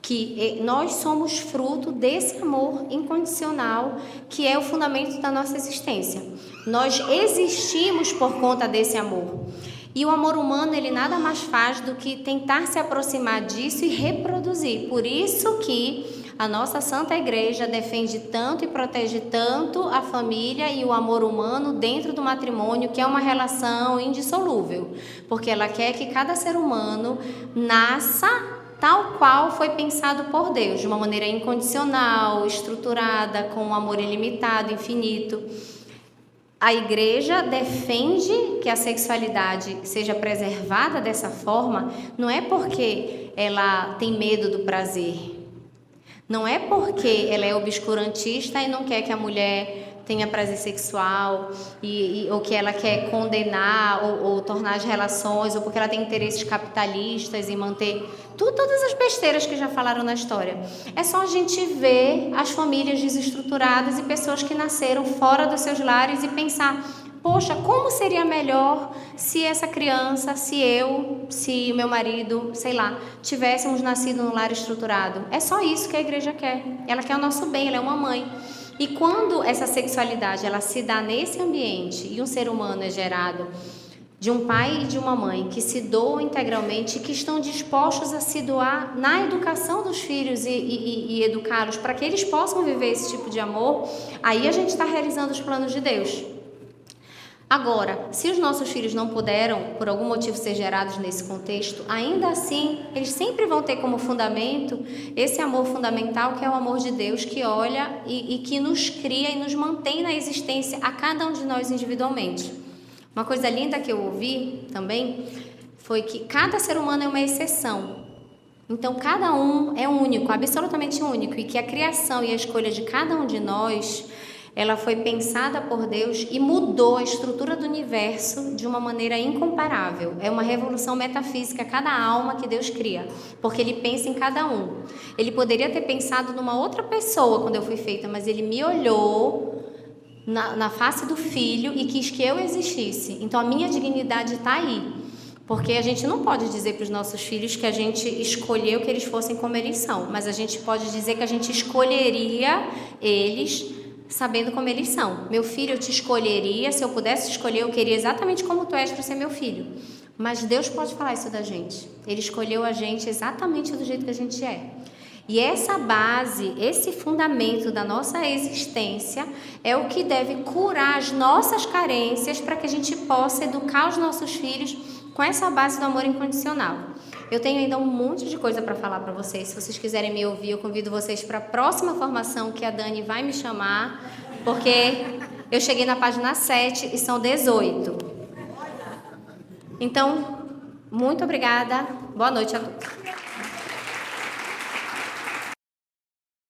Que nós somos fruto desse amor incondicional que é o fundamento da nossa existência. Nós existimos por conta desse amor. E o amor humano, ele nada mais faz do que tentar se aproximar disso e reproduzir. Por isso que a nossa Santa Igreja defende tanto e protege tanto a família e o amor humano dentro do matrimônio, que é uma relação indissolúvel. Porque ela quer que cada ser humano nasça tal qual foi pensado por Deus, de uma maneira incondicional, estruturada, com um amor ilimitado, infinito. A igreja defende que a sexualidade seja preservada dessa forma, não é porque ela tem medo do prazer, não é porque ela é obscurantista e não quer que a mulher tenha prazer sexual, ou que ela quer condenar ou tornar as relações, ou porque ela tem interesses capitalistas em manter todas as besteiras que já falaram na história. É só a gente ver as famílias desestruturadas e pessoas que nasceram fora dos seus lares e pensar: poxa, como seria melhor se essa criança, se o meu marido, sei lá, tivéssemos nascido num lar estruturado. É só isso que a igreja quer. Ela quer o nosso bem, ela é uma mãe. E quando essa sexualidade ela se dá nesse ambiente e um ser humano é gerado de um pai e de uma mãe que se doam integralmente e que estão dispostos a se doar na educação dos filhos e educá-los para que eles possam viver esse tipo de amor, aí a gente está realizando os planos de Deus. Agora, se os nossos filhos não puderam, por algum motivo, ser gerados nesse contexto, ainda assim, eles sempre vão ter como fundamento esse amor fundamental que é o amor de Deus, que olha e que nos cria e nos mantém na existência a cada um de nós individualmente. Uma coisa linda que eu ouvi também foi que cada ser humano é uma exceção. Então, cada um é único, absolutamente único, e que a criação e a escolha de cada um de nós, ela foi pensada por Deus e mudou a estrutura do universo de uma maneira incomparável. É uma revolução metafísica, cada alma que Deus cria, porque Ele pensa em cada um. Ele poderia ter pensado numa outra pessoa quando eu fui feita, mas Ele me olhou na face do Filho e quis que eu existisse. Então, a minha dignidade está aí. Porque a gente não pode dizer para os nossos filhos que a gente escolheu que eles fossem como eles são, mas a gente pode dizer que a gente escolheria eles sabendo como eles são. Meu filho, eu te escolheria, se eu pudesse escolher, eu queria exatamente como tu és para ser meu filho. Mas Deus pode falar isso da gente. Ele escolheu a gente exatamente do jeito que a gente é. E essa base, esse fundamento da nossa existência é o que deve curar as nossas carências para que a gente possa educar os nossos filhos com essa base do amor incondicional. Eu tenho ainda um monte de coisa para falar para vocês. Se vocês quiserem me ouvir, eu convido vocês para a próxima formação que a Dani vai me chamar porque eu cheguei na página 7 e são 18. Então, muito obrigada. Boa noite a todos.